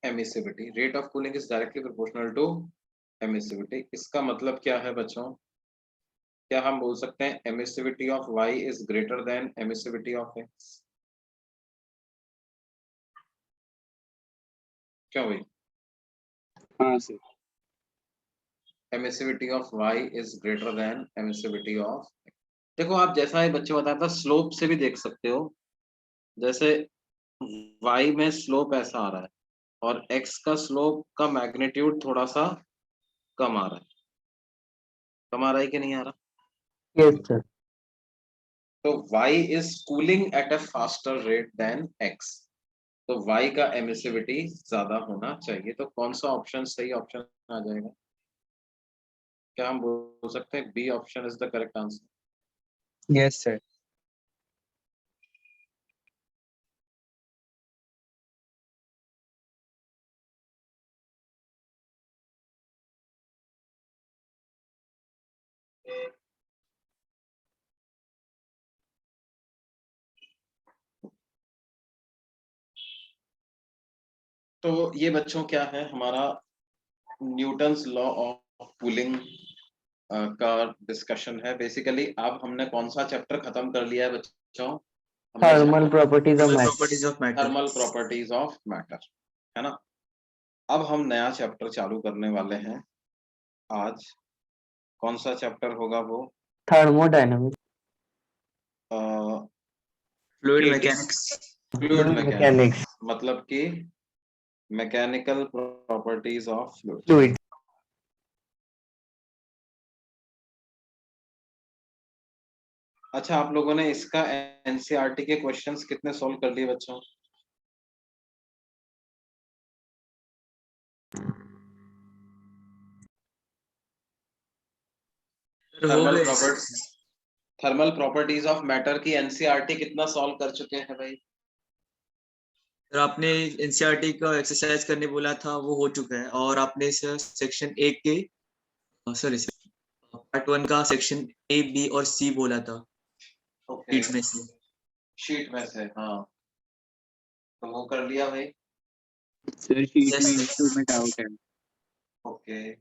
Speaker 2: Emissivity, rate of cooling is directly proportional to emissivity. इसका मतलब क्या है बच्चों, क्या हम बोल सकते हैं emissivity of Y is greater than emissivity of X? क्या हुई?
Speaker 5: हाँ सर।
Speaker 2: Emissivity of y is greater than emissivity of, देखो आप जैसा ये बच्चे बताया था स्लोप से भी देख सकते हो, जैसे y में स्लोप ऐसा आ रहा है और x का स्लोप का मैग्नीट्यूड थोड़ा सा कम आ रहा है, कम आ रहा है कि नहीं आ रहा?
Speaker 3: Yes sir.
Speaker 2: तो y is cooling at a faster rate than x, तो y का एमिसिविटी ज्यादा होना चाहिए। तो कौन सा ऑप्शन सही ऑप्शन आ जाएगा? क्या हम बोल सकते हैं B option is the correct answer?
Speaker 4: Yes, sir.
Speaker 2: तो ये बच्चों क्या है हमारा न्यूटन्स लॉ ऑफ कूलिंग का डिस्कशन है बेसिकली। अब हमने कौन सा चैप्टर खत्म कर लिया है बच्चों?
Speaker 3: Thermal properties of matter.
Speaker 8: Properties of matter.
Speaker 2: Thermal properties of matter, है ना। अब हम नया चैप्टर चालू करने वाले हैं आज। कौन सा चैप्टर होगा वो?
Speaker 3: Thermodynamics.
Speaker 8: Fluid mechanics.
Speaker 2: Fluid
Speaker 3: mechanics.
Speaker 2: Mechanics, मतलब कि mechanical properties of fluid.
Speaker 3: Fluid.
Speaker 2: अच्छा, आप लोगों ने इसका एनसीईआरटी के क्वेश्चंस कितने सॉल्व कर लिए बच्चों? थर्मल प्रॉपर्टीज ऑफ मैटर की एनसीईआरटी कितना सॉल्व कर चुके हैं भाई?
Speaker 8: सर आपने एनसीईआरटी का एक्सरसाइज करने बोला था, वो हो चुका है। और आपने सर सेक्शन 1 के सॉरी पार्ट 1 का सेक्शन ए बी और सी बोला था शीट में से।
Speaker 2: शीट में से, हाँ, तो वो कर लिया भाई।
Speaker 5: सर शीट
Speaker 8: Yes,
Speaker 5: में
Speaker 8: sir.
Speaker 5: इशू में डाउट है।
Speaker 2: ओके,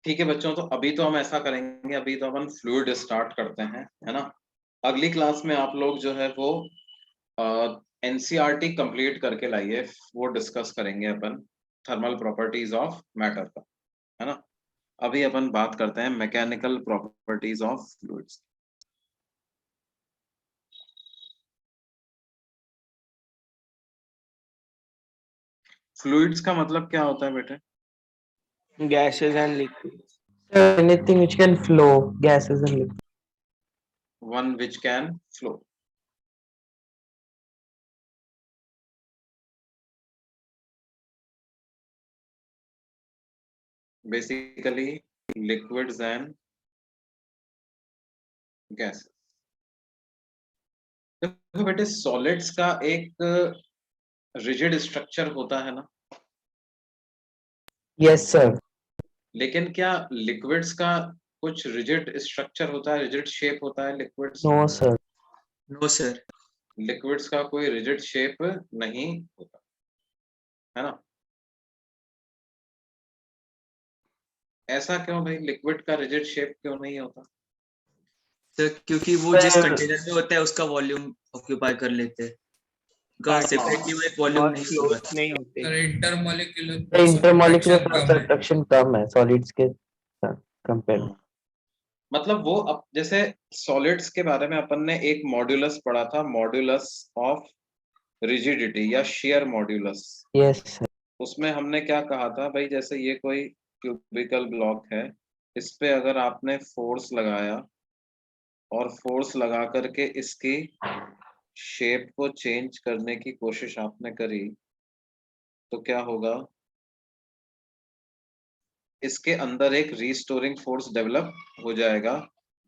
Speaker 2: ठीक है बच्चों, तो अभी तो हम ऐसा करेंगे, अभी तो अपन फ्लूइड स्टार्ट करते हैं, है ना। अगली क्लास में आप लोग जो है वो एनसीईआरटी कंप्लीट करके लाइए, वो डिस्कस करेंगे अपन थर्मल प्रॉपर्टीज ऑफ मैटर का, है ना। अभी अपन बात करते हैं mechanical properties of fluids. Fluids का मतलब क्या होता है बेटे?
Speaker 6: gases and liquids.
Speaker 3: Anything which can flow, gases and liquids.
Speaker 2: One which can flow. Basically liquids and gases. देखो बेटे सॉलिड्स का एक रिजिड स्ट्रक्चर होता है ना,
Speaker 3: Yes, sir.
Speaker 2: लेकिन क्या लिक्विड्स का कुछ रिजिड स्ट्रक्चर होता है, रिजिड शेप होता है liquids?
Speaker 3: No, sir.
Speaker 8: No sir.
Speaker 2: Liquids का कोई रिजिड शेप नहीं होता है ना। ऐसा क्यों भाई, लिक्विड का रिजिड शेप क्यों नहीं होता?
Speaker 8: सर क्योंकि वो जिस
Speaker 3: Sir,
Speaker 8: कंटेनर में होता है उसका वॉल्यूम ऑक्यूपाई कर लेते हैं, उनका
Speaker 6: हाँ,
Speaker 8: सेपरेटली वो एक वॉल्यूम
Speaker 6: और
Speaker 8: नहीं
Speaker 6: close
Speaker 8: होता।
Speaker 6: नहीं होते.
Speaker 3: the intermolecular force attraction कम है solids के साथ compare.
Speaker 2: मतलब वो अब जैसे सॉलिड्स के बारे में अपन ने एक मॉड्यूलस पढ़ा था, मॉड्यूलस ऑफ रिजिडिटी या शेयर मॉड्यूलस।
Speaker 3: Yes, sir.
Speaker 2: उसमें हमने क्या कहा था भाई, जैसे ये कोई क्यूबिकल ब्लॉक है, इस पे अगर आपने फोर्स लगाया और फोर्स लगा करके इसकी शेप को चेंज करने की कोशिश आपने करी, तो क्या होगा, इसके अंदर एक रीस्टोरिंग फोर्स डेवलप हो जाएगा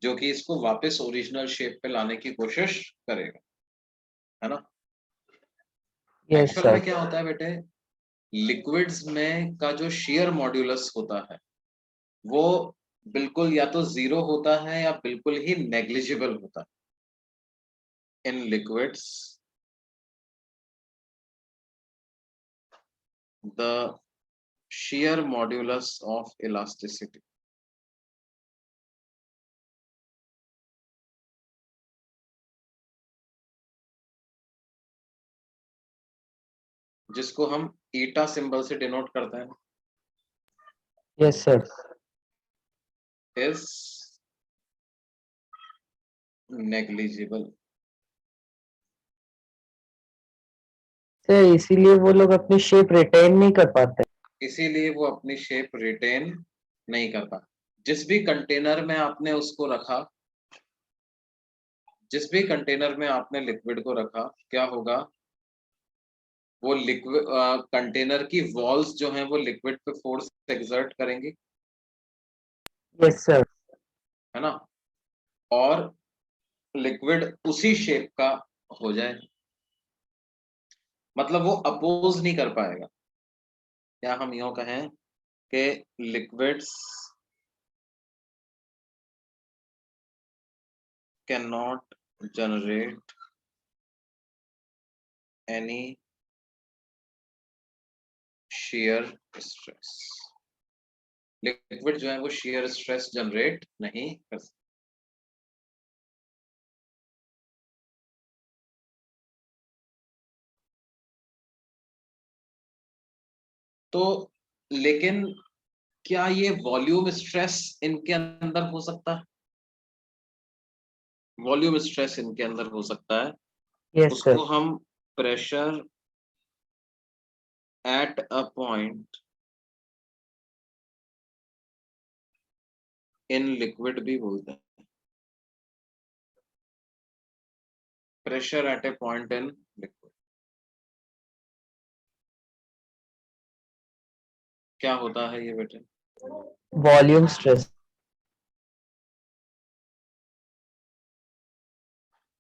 Speaker 2: जो कि इसको वापस ओरिजिनल शेप पे लाने की कोशिश करेगा, है ना।
Speaker 3: Yes,
Speaker 2: actual
Speaker 3: sir.
Speaker 2: में क्या होता है बेटे, लिक्विड्स में का जो शेयर मॉड्यूलस होता है वो बिल्कुल या तो जीरो होता है या बिल्कुल ही नेग्लिजिबल होता है। In liquids the shear modulus of elasticity जिसको हम ईटा सिंबल से डिनोट करते हैं,
Speaker 3: Yes, sir.
Speaker 2: is negligible।
Speaker 3: Sir इसीलिए वो लोग अपनी शेप रिटेन नहीं कर पाते.
Speaker 2: इसीलिए वो अपनी शेप रिटेन नहीं करता। जिस भी कंटेनर में आपने उसको रखा, जिस भी कंटेनर में आपने लिक्विड को रखा, क्या होगा, वो लिक्विड कंटेनर की वॉल्स जो हैं वो लिक्विड पे फोर्स एक्सर्ट करेंगी,
Speaker 3: Yes, sir.
Speaker 2: है ना, और लिक्विड उसी शेप का हो जाए, मतलब वो अपोज नहीं कर पाएगा। या हम यूं कहें कि liquids can not generate any shear stress. Liquid जो है वो shear स्ट्रेस जनरेट नहीं कर सकते। तो लेकिन क्या ये वॉल्यूम स्ट्रेस इनके अंदर हो सकता है? वॉल्यूम स्ट्रेस इनके अंदर हो सकता है।
Speaker 3: Yes, sir.
Speaker 2: उसको हम pressure at a point in liquid भी बोलते हैं। Pressure at A point in liquid क्या होता है ये बेटे?
Speaker 3: Volume stress.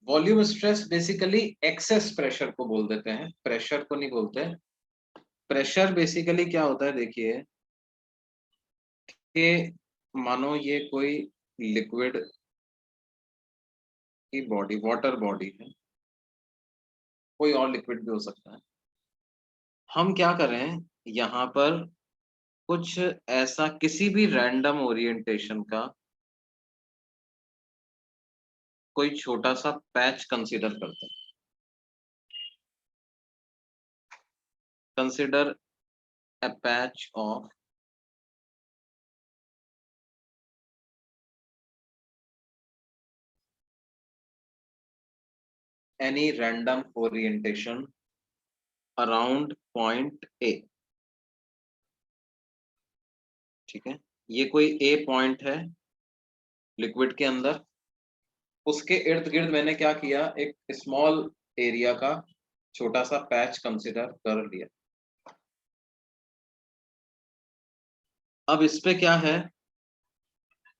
Speaker 2: Volume stress basically excess pressure को बोल देते हैं, प्रेशर को नहीं बोलते। प्रेशर बेसिकली क्या होता है, देखिए कि मानो ये कोई लिक्विड की बॉडी, वाटर बॉडी है, कोई और लिक्विड भी हो सकता है। हम क्या करें, यहाँ पर कुछ ऐसा किसी भी रैंडम ओरिएंटेशन का कोई छोटा सा पैच कंसीडर करते हैं। Consider a patch of any random orientation around point A. ठीक है, ये कोई A पॉइंट है लिक्विड के अंदर, उसके इर्द गिर्द मैंने क्या किया, एक स्मॉल एरिया का छोटा सा पैच कंसिडर कर लिया। अब इस पे क्या है,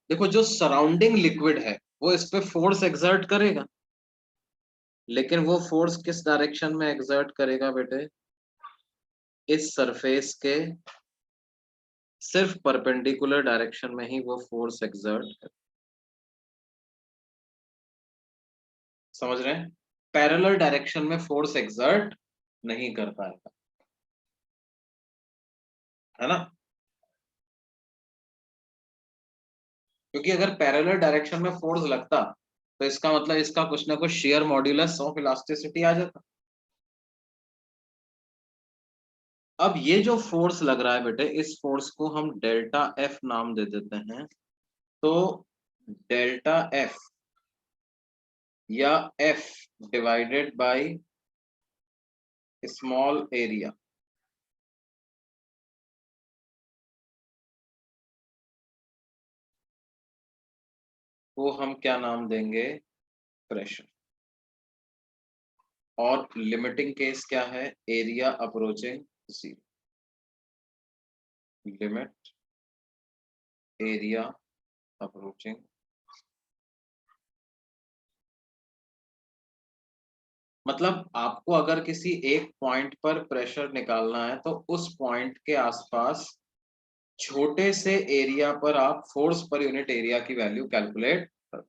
Speaker 2: देखो जो सराउंडिंग लिक्विड है वो इस पे फोर्स एक्सर्ट करेगा, लेकिन वो फोर्स किस डायरेक्शन में एक्सर्ट करेगा बेटे, इस सरफेस के सिर्फ परपेंडिकुलर डायरेक्शन में ही वो फोर्स एक्सर्ट करेगा। समझ रहे हैं, पैरेलल डायरेक्शन में फोर्स एक्सर्ट नहीं कर पाएगा, है ना, क्योंकि अगर पैरेलल डायरेक्शन में फोर्स लगता तो इसका मतलब इसका कुछ ना कुछ शेयर मॉड्यूलस ऑफ इलास्टिसिटी आ जाता। अब ये जो फोर्स लग रहा है बेटे, इस फोर्स को हम डेल्टा एफ नाम दे देते हैं। तो डेल्टा एफ या F divided by small area, वो हम क्या नाम देंगे, प्रेशर। और लिमिटिंग केस क्या है, area approaching zero, limit area approaching. मतलब आपको अगर किसी एक पॉइंट पर प्रेशर निकालना है तो उस पॉइंट के आसपास छोटे से एरिया पर आप फोर्स पर यूनिट एरिया की वैल्यू कैलकुलेट कर,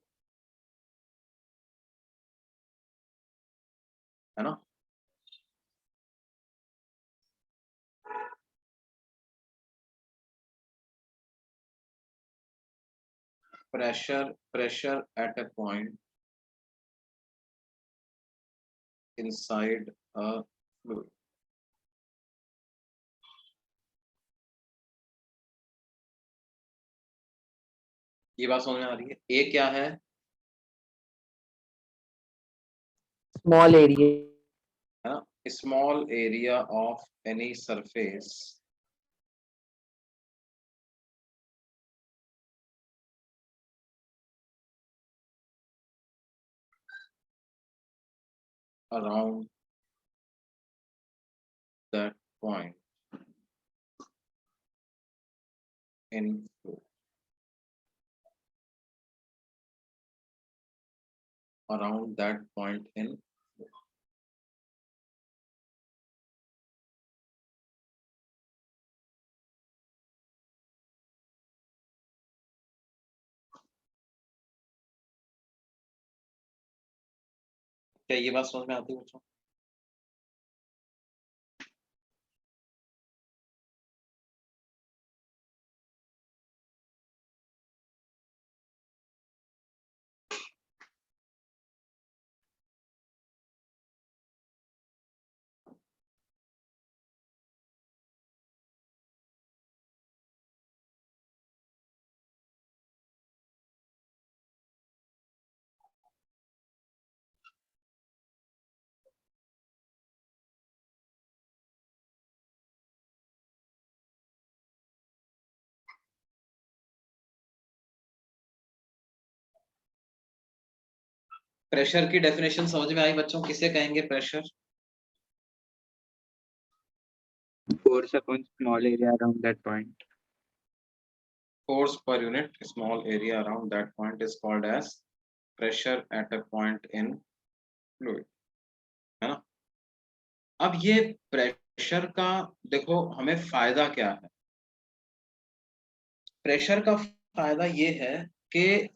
Speaker 2: है ना। pressure at a point inside a fluid। ये बात समझ में आ रही है, ए क्या है,
Speaker 3: स्मॉल एरिया,
Speaker 2: है ना, small area of any surface around that point in fluid, around that point in fluid। क्या ये बात समझ में आती है बच्चों? प्रेशर की डेफिनेशन समझ में आई बच्चों, किसे कहेंगे pressure?
Speaker 5: Force upon small area around that point.
Speaker 2: Force per unit small area around that point is called as pressure at a point in fluid, है ना। अब ये प्रेशर का देखो हमें फायदा क्या है, प्रेशर का फायदा ये है कि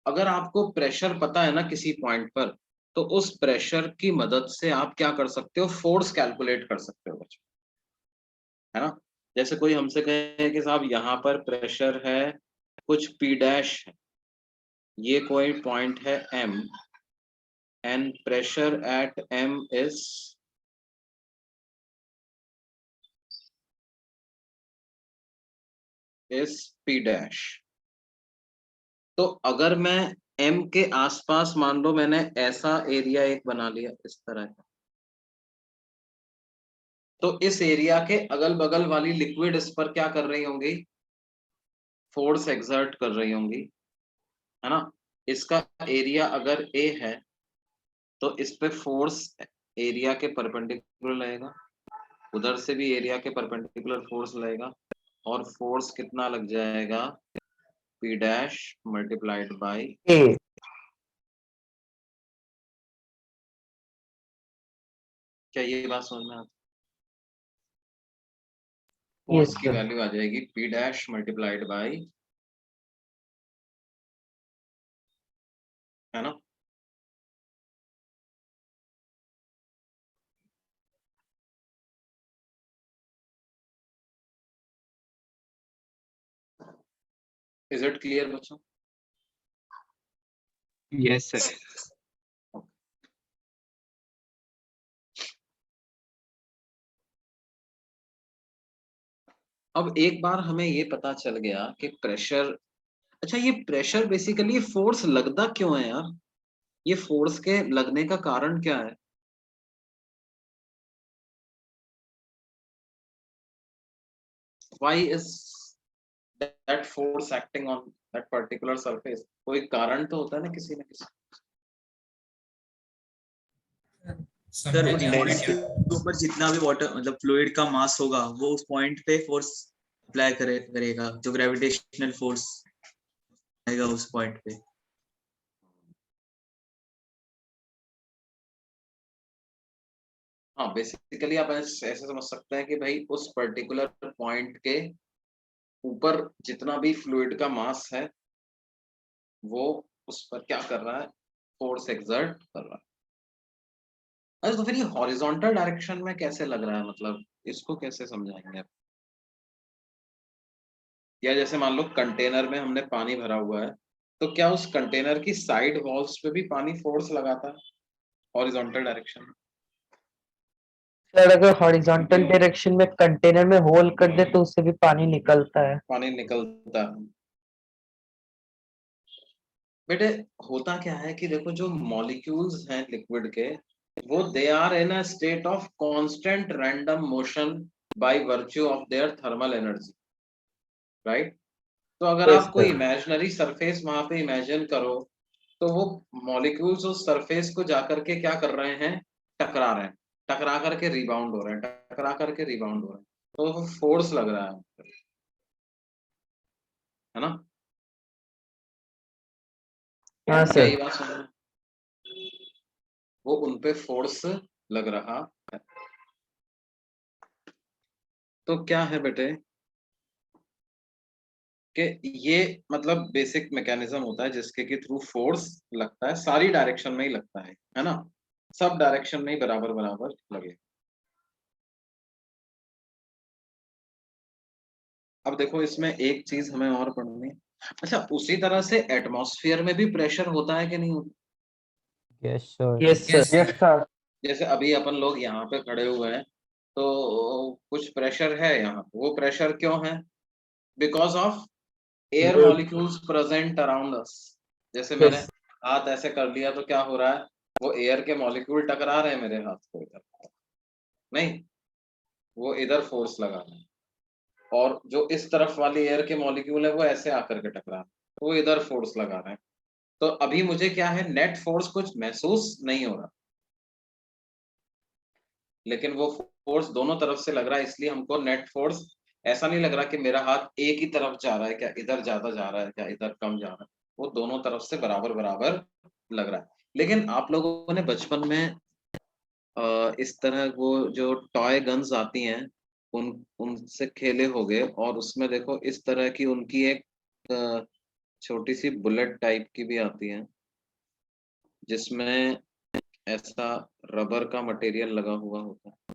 Speaker 2: अगर आपको प्रेशर पता है ना किसी पॉइंट पर, तो उस प्रेशर की मदद से आप क्या कर सकते हो, फोर्स कैलकुलेट कर सकते हो बच्चों, है ना। जैसे कोई हमसे कहे कि साहब यहाँ पर प्रेशर है कुछ P डैश है, ये कोई पॉइंट है M and pressure at M is P dash. तो अगर मैं एम के आसपास मान लो मैंने ऐसा एरिया एक बना लिया इस तरह का, तो इस एरिया के अगल बगल वाली लिक्विड इस पर क्या कर रही होंगी, फोर्स एक्सर्ट कर रही होंगी, है ना। इसका एरिया अगर ए है तो इस पे फोर्स एरिया के परपेंडिकुलर लगेगा, उधर से भी एरिया के परपेंडिकुलर फोर्स लगेगा, और फोर्स कितना लग जाएगा, पी डैश मल्टीप्लाइड बाई,
Speaker 3: ए
Speaker 2: क्या ये बात समझ में आती,
Speaker 3: यस
Speaker 2: फोर्स की
Speaker 3: सर।
Speaker 2: वैल्यू आ जाएगी पी डैश मल्टीप्लाइड बाई, है ना। इज इट क्लियर बच्चों?
Speaker 4: Yes, sir.
Speaker 2: अब एक बार हमें ये पता चल गया कि प्रेशर, अच्छा ये प्रेशर बेसिकली फोर्स लगता क्यों है यार, ये फोर्स के लगने का कारण क्या है? Why is that force acting on that particular surface? कोई कारण तो होता है ना किसी न किसी।
Speaker 8: सर उस पॉइंट के ऊपर जितना भी वाटर मतलब फ्लूइड का मास होगा वो उस पॉइंट पे फोर्स अप्लाई करेगा, जो ग्रेविटेशनल फोर्स आएगा उस पॉइंट पे।
Speaker 2: हाँ बेसिकली आप ऐसे समझ सकते हैं कि भाई उस पर्टिकुलर पॉइंट के ऊपर जितना भी फ्लूइड का मास है वो उस पर क्या कर रहा है, फोर्स एक्सर्ट कर रहा है। अच्छा तो फिर ये हॉरिजॉन्टल डायरेक्शन में कैसे लग रहा है, मतलब इसको कैसे समझाएंगे आप? या जैसे मान लो कंटेनर में हमने पानी भरा हुआ है, तो क्या उस कंटेनर की साइड वॉल्स पे भी पानी फोर्स लगाता है हॉरिजॉन्टल डायरेक्शन में?
Speaker 3: सर अगर हॉरिजॉन्टल डायरेक्शन में कंटेनर में होल कर दे तो उससे भी पानी निकलता है।
Speaker 2: पानी निकलता है। बेटे होता क्या है कि देखो जो मॉलिक्यूल्स हैं लिक्विड के, वो they are in a state of constant random motion by virtue of their thermal energy, right. तो अगर
Speaker 3: यस
Speaker 2: आप कोई
Speaker 3: सर।
Speaker 2: इमेजिनरी सरफेस वहां पे इमेजिन करो, तो वो मॉलिक्यूल्स उस सरफेस को जाकर के क्या कर रहे हैं, टकरा रहे हैं, टकरा करके रिबाउंड हो रहे हैं, टकरा करके रिबाउंड हो रहे हैं, तो वो फोर्स लग रहा है ना।
Speaker 3: हाँ
Speaker 2: क्या ये
Speaker 3: सर।
Speaker 2: बात समझ में? वो उनपे फोर्स लग रहा है। तो क्या है बेटे कि ये मतलब बेसिक मैकेनिज्म होता है जिसके के थ्रू फोर्स लगता है, सारी डायरेक्शन में ही लगता है ना, सब डायरेक्शन में ही बराबर बराबर लगे। अब देखो इसमें एक चीज हमें और पढ़नी है। अच्छा उसी तरह से एटमॉस्फेयर में भी प्रेशर होता है कि नहीं होता?
Speaker 9: Yes sir.
Speaker 3: Yes sir.
Speaker 4: Yes, sir.
Speaker 2: जैसे अभी अपन लोग यहाँ पे खड़े हुए हैं तो कुछ प्रेशर है यहाँ, वो प्रेशर क्यों है, because of air molecules present around us. जैसे मैंने
Speaker 3: यस
Speaker 2: हाथ ऐसे कर लिया तो क्या हो रहा है, वो एयर के मॉलिक्यूल टकरा रहे हैं मेरे हाथ को, इधर नहीं, वो इधर फोर्स लगा रहे हैं, और जो इस तरफ वाली एयर के मॉलिक्यूल है वो ऐसे आकर के टकरा रहे हैं, तो वो इधर फोर्स लगा रहे हैं। तो अभी मुझे क्या है, नेट फोर्स कुछ महसूस नहीं हो रहा, लेकिन वो फोर्स दोनों तरफ से लग रहा है, इसलिए हमको नेट फोर्स ऐसा नहीं लग रहा कि मेरा हाथ एक ही तरफ जा रहा है, क्या इधर ज्यादा जा रहा है, क्या इधर कम जा रहा है, वो दोनों तरफ से बराबर बराबर लग रहा है। लेकिन आप लोगों ने बचपन में इस तरह वो जो टॉय गन्स आती हैं उन उनसे खेले होंगे, और उसमें देखो इस तरह की उनकी एक छोटी सी बुलेट टाइप की भी आती है जिसमें ऐसा रबर का मटेरियल लगा हुआ होता है।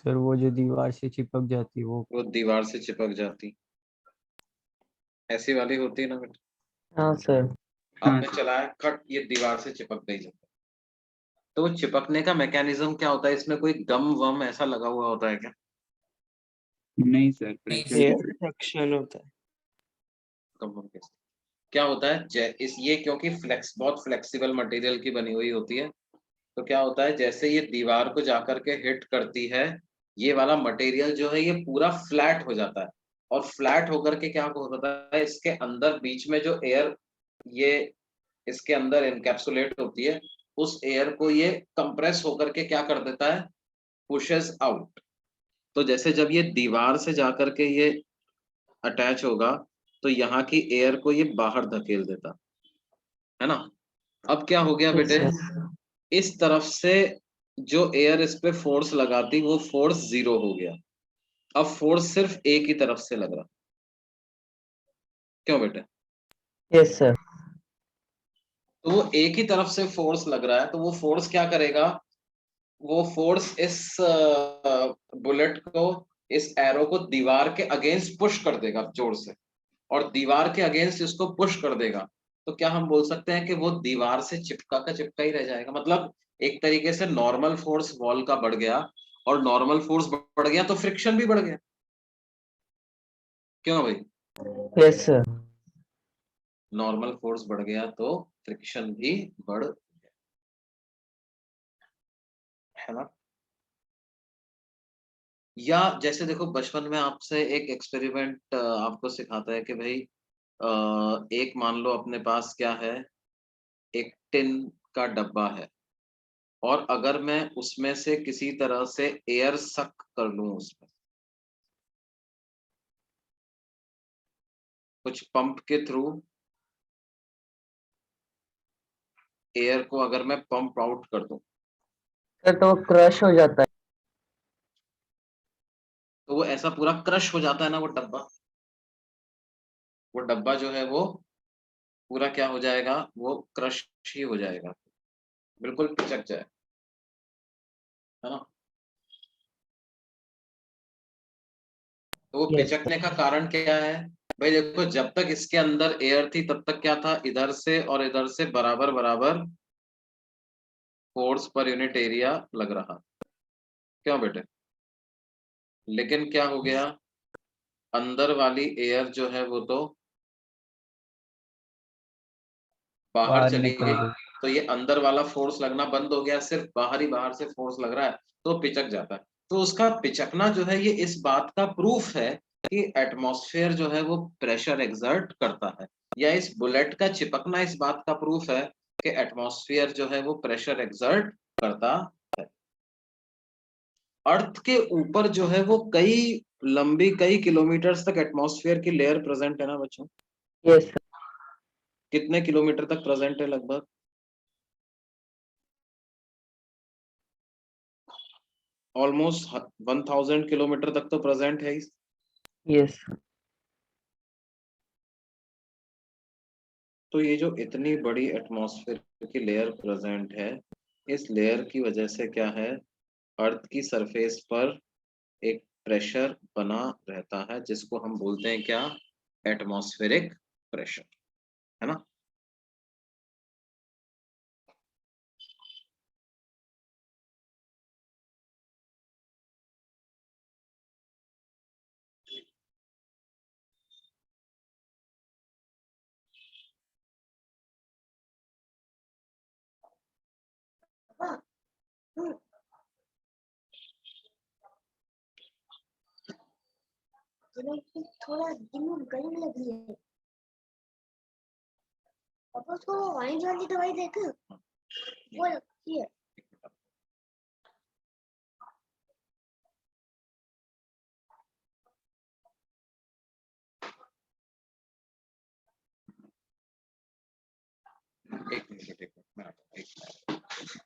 Speaker 9: सर वो जो दीवार से चिपक जाती है
Speaker 2: वो दीवार से चिपक जाती, ऐसी वाली होती है ना बेटा।
Speaker 3: हाँ सर।
Speaker 5: हाँ
Speaker 2: आपने चलाया कट, ये दीवार से चिपक गई जब, तो वो चिपकने का मैकेनिज्म क्या होता है, इसमें कोई गम वम ऐसा लगा हुआ होता है क्या?
Speaker 5: नहीं सर, फ्रिक्शन
Speaker 6: एयर फ्रिक्शन होता है।
Speaker 2: गम वम कैसे क्या होता है? इस ये क्योंकि बहुत फ्लेक्सिबल मटेरियल की बनी हुई होती है, तो क्या होता है जैसे ये दीवार को जाकर के हिट करती है, ये वाला मटेरियल जो है ये पूरा फ्लैट हो जाता है, और फ्लैट होकर के क्या होता है, इसके अंदर बीच में जो एयर ये इसके अंदर इनकैप्सुलेट होती है, उस एयर को ये कंप्रेस होकर के क्या कर देता है, पुशेस आउट। तो जैसे जब ये दीवार से जाकर के ये अटैच होगा, तो यहाँ की एयर को ये बाहर धकेल देता है ना। अब क्या हो गया
Speaker 3: Yes,
Speaker 2: बेटे,
Speaker 3: sir.
Speaker 2: इस तरफ से जो एयर इस पे फोर्स लगाती वो फोर्स 0 हो गया, अब फोर्स सिर्फ एक ही तरफ से लग रहा, क्यों बेटे?
Speaker 3: Yes, sir.
Speaker 2: तो वो एक ही तरफ से फोर्स लग रहा है, तो वो फोर्स क्या करेगा, वो फोर्स इस बुलेट को, इस एरो को दीवार के अगेंस्ट पुश कर देगा जोर से, और दीवार के अगेंस्ट इसको पुश कर देगा, तो क्या हम बोल सकते हैं कि वो दीवार से चिपका का चिपका ही रह जाएगा। मतलब एक तरीके से नॉर्मल फोर्स वॉल का बढ़ गया, और नॉर्मल फोर्स बढ़ गया तो फ्रिक्शन भी बढ़ गया, क्यों भाई?
Speaker 3: Yes, sir.
Speaker 2: नॉर्मल फोर्स बढ़ गया तो फ्रिक्शन भी बढ़ गया, है ना। या जैसे देखो बचपन में आपसे एक एक्सपेरिमेंट आपको सिखाता है कि भाई एक मान लो अपने पास क्या है, एक टिन का डब्बा है, और अगर मैं उसमें से किसी तरह से एयर सक कर लूं, उसमें कुछ पंप के थ्रू एयर को अगर मैं पंप आउट कर दूं,
Speaker 3: Sir, तो क्रश हो जाता है।
Speaker 2: तो वो ऐसा पूरा क्रश हो जाता है ना, वो डब्बा जो है वो पूरा क्या हो जाएगा, वो क्रश ही हो जाएगा, बिल्कुल पिचक जाए, है ना। तो वो
Speaker 3: Yes, sir.
Speaker 2: पिचकने का कारण क्या है? भाई देखो, जब तक इसके अंदर एयर थी तब तक क्या था, इधर से और इधर से बराबर बराबर फोर्स पर यूनिट एरिया लग रहा, क्यों बेटे? लेकिन क्या हो गया, अंदर वाली एयर जो है वो तो बाहर
Speaker 9: बाहर
Speaker 2: चली
Speaker 9: निकल
Speaker 2: गई,
Speaker 9: गई।
Speaker 2: तो ये अंदर वाला फोर्स लगना बंद हो गया, सिर्फ बाहर से फोर्स लग रहा है, तो पिचक जाता है। तो उसका पिचकना जो है ये इस बात का प्रूफ है कि एटमॉस्फेयर जो है वो प्रेशर एक्सर्ट करता है, या इस बुलेट का चिपकना इस बात का प्रूफ है कि एटमॉस्फेयर जो है वो प्रेशर एक्सर्ट करता है। अर्थ के ऊपर जो है वो कई किलोमीटर तक एटमॉस्फेयर की लेयर प्रेजेंट है ना बच्चों?
Speaker 3: Yes, sir.
Speaker 2: कितने किलोमीटर तक प्रेजेंट है लगभग? ऑलमोस्ट 1000 किलोमीटर तक तो प्रेजेंट है।
Speaker 3: Yes.
Speaker 2: तो ये जो इतनी बड़ी एटमॉस्फेयर की लेयर प्रेजेंट है, इस लेयर की वजह से क्या है, अर्थ की सरफेस पर एक प्रेशर बना रहता है, जिसको हम बोलते हैं क्या, एटमॉस्फेरिक प्रेशर, है ना।
Speaker 7: थोड़ा दिमाग गलने लगी है। पापा उसको ऑरेंज वाली दवाई देख, वो लगती है।
Speaker 2: एक मिनट, एक मिनट, मैं आता हूँ, एक मिनट।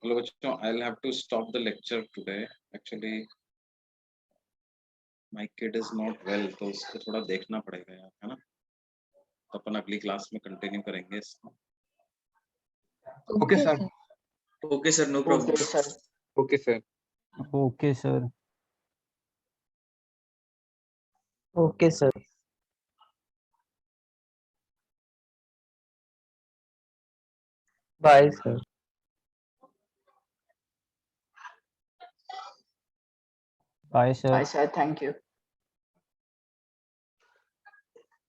Speaker 2: हेलो बच्चों, I'll have to stop the lecture today. Actually, my kid is not well, तो उसको थोड़ा देखना पड़ेगा यार, है ना? तो अपन अगली क्लास में कंटिन्यू करेंगे इसको.
Speaker 4: Okay, sir.
Speaker 8: Okay, sir, no problem.
Speaker 1: Okay sir.
Speaker 4: Okay, sir.
Speaker 9: Okay, sir.
Speaker 3: Okay sir. Bye sir.
Speaker 9: Bye, sir.
Speaker 1: Bye sir, thank you.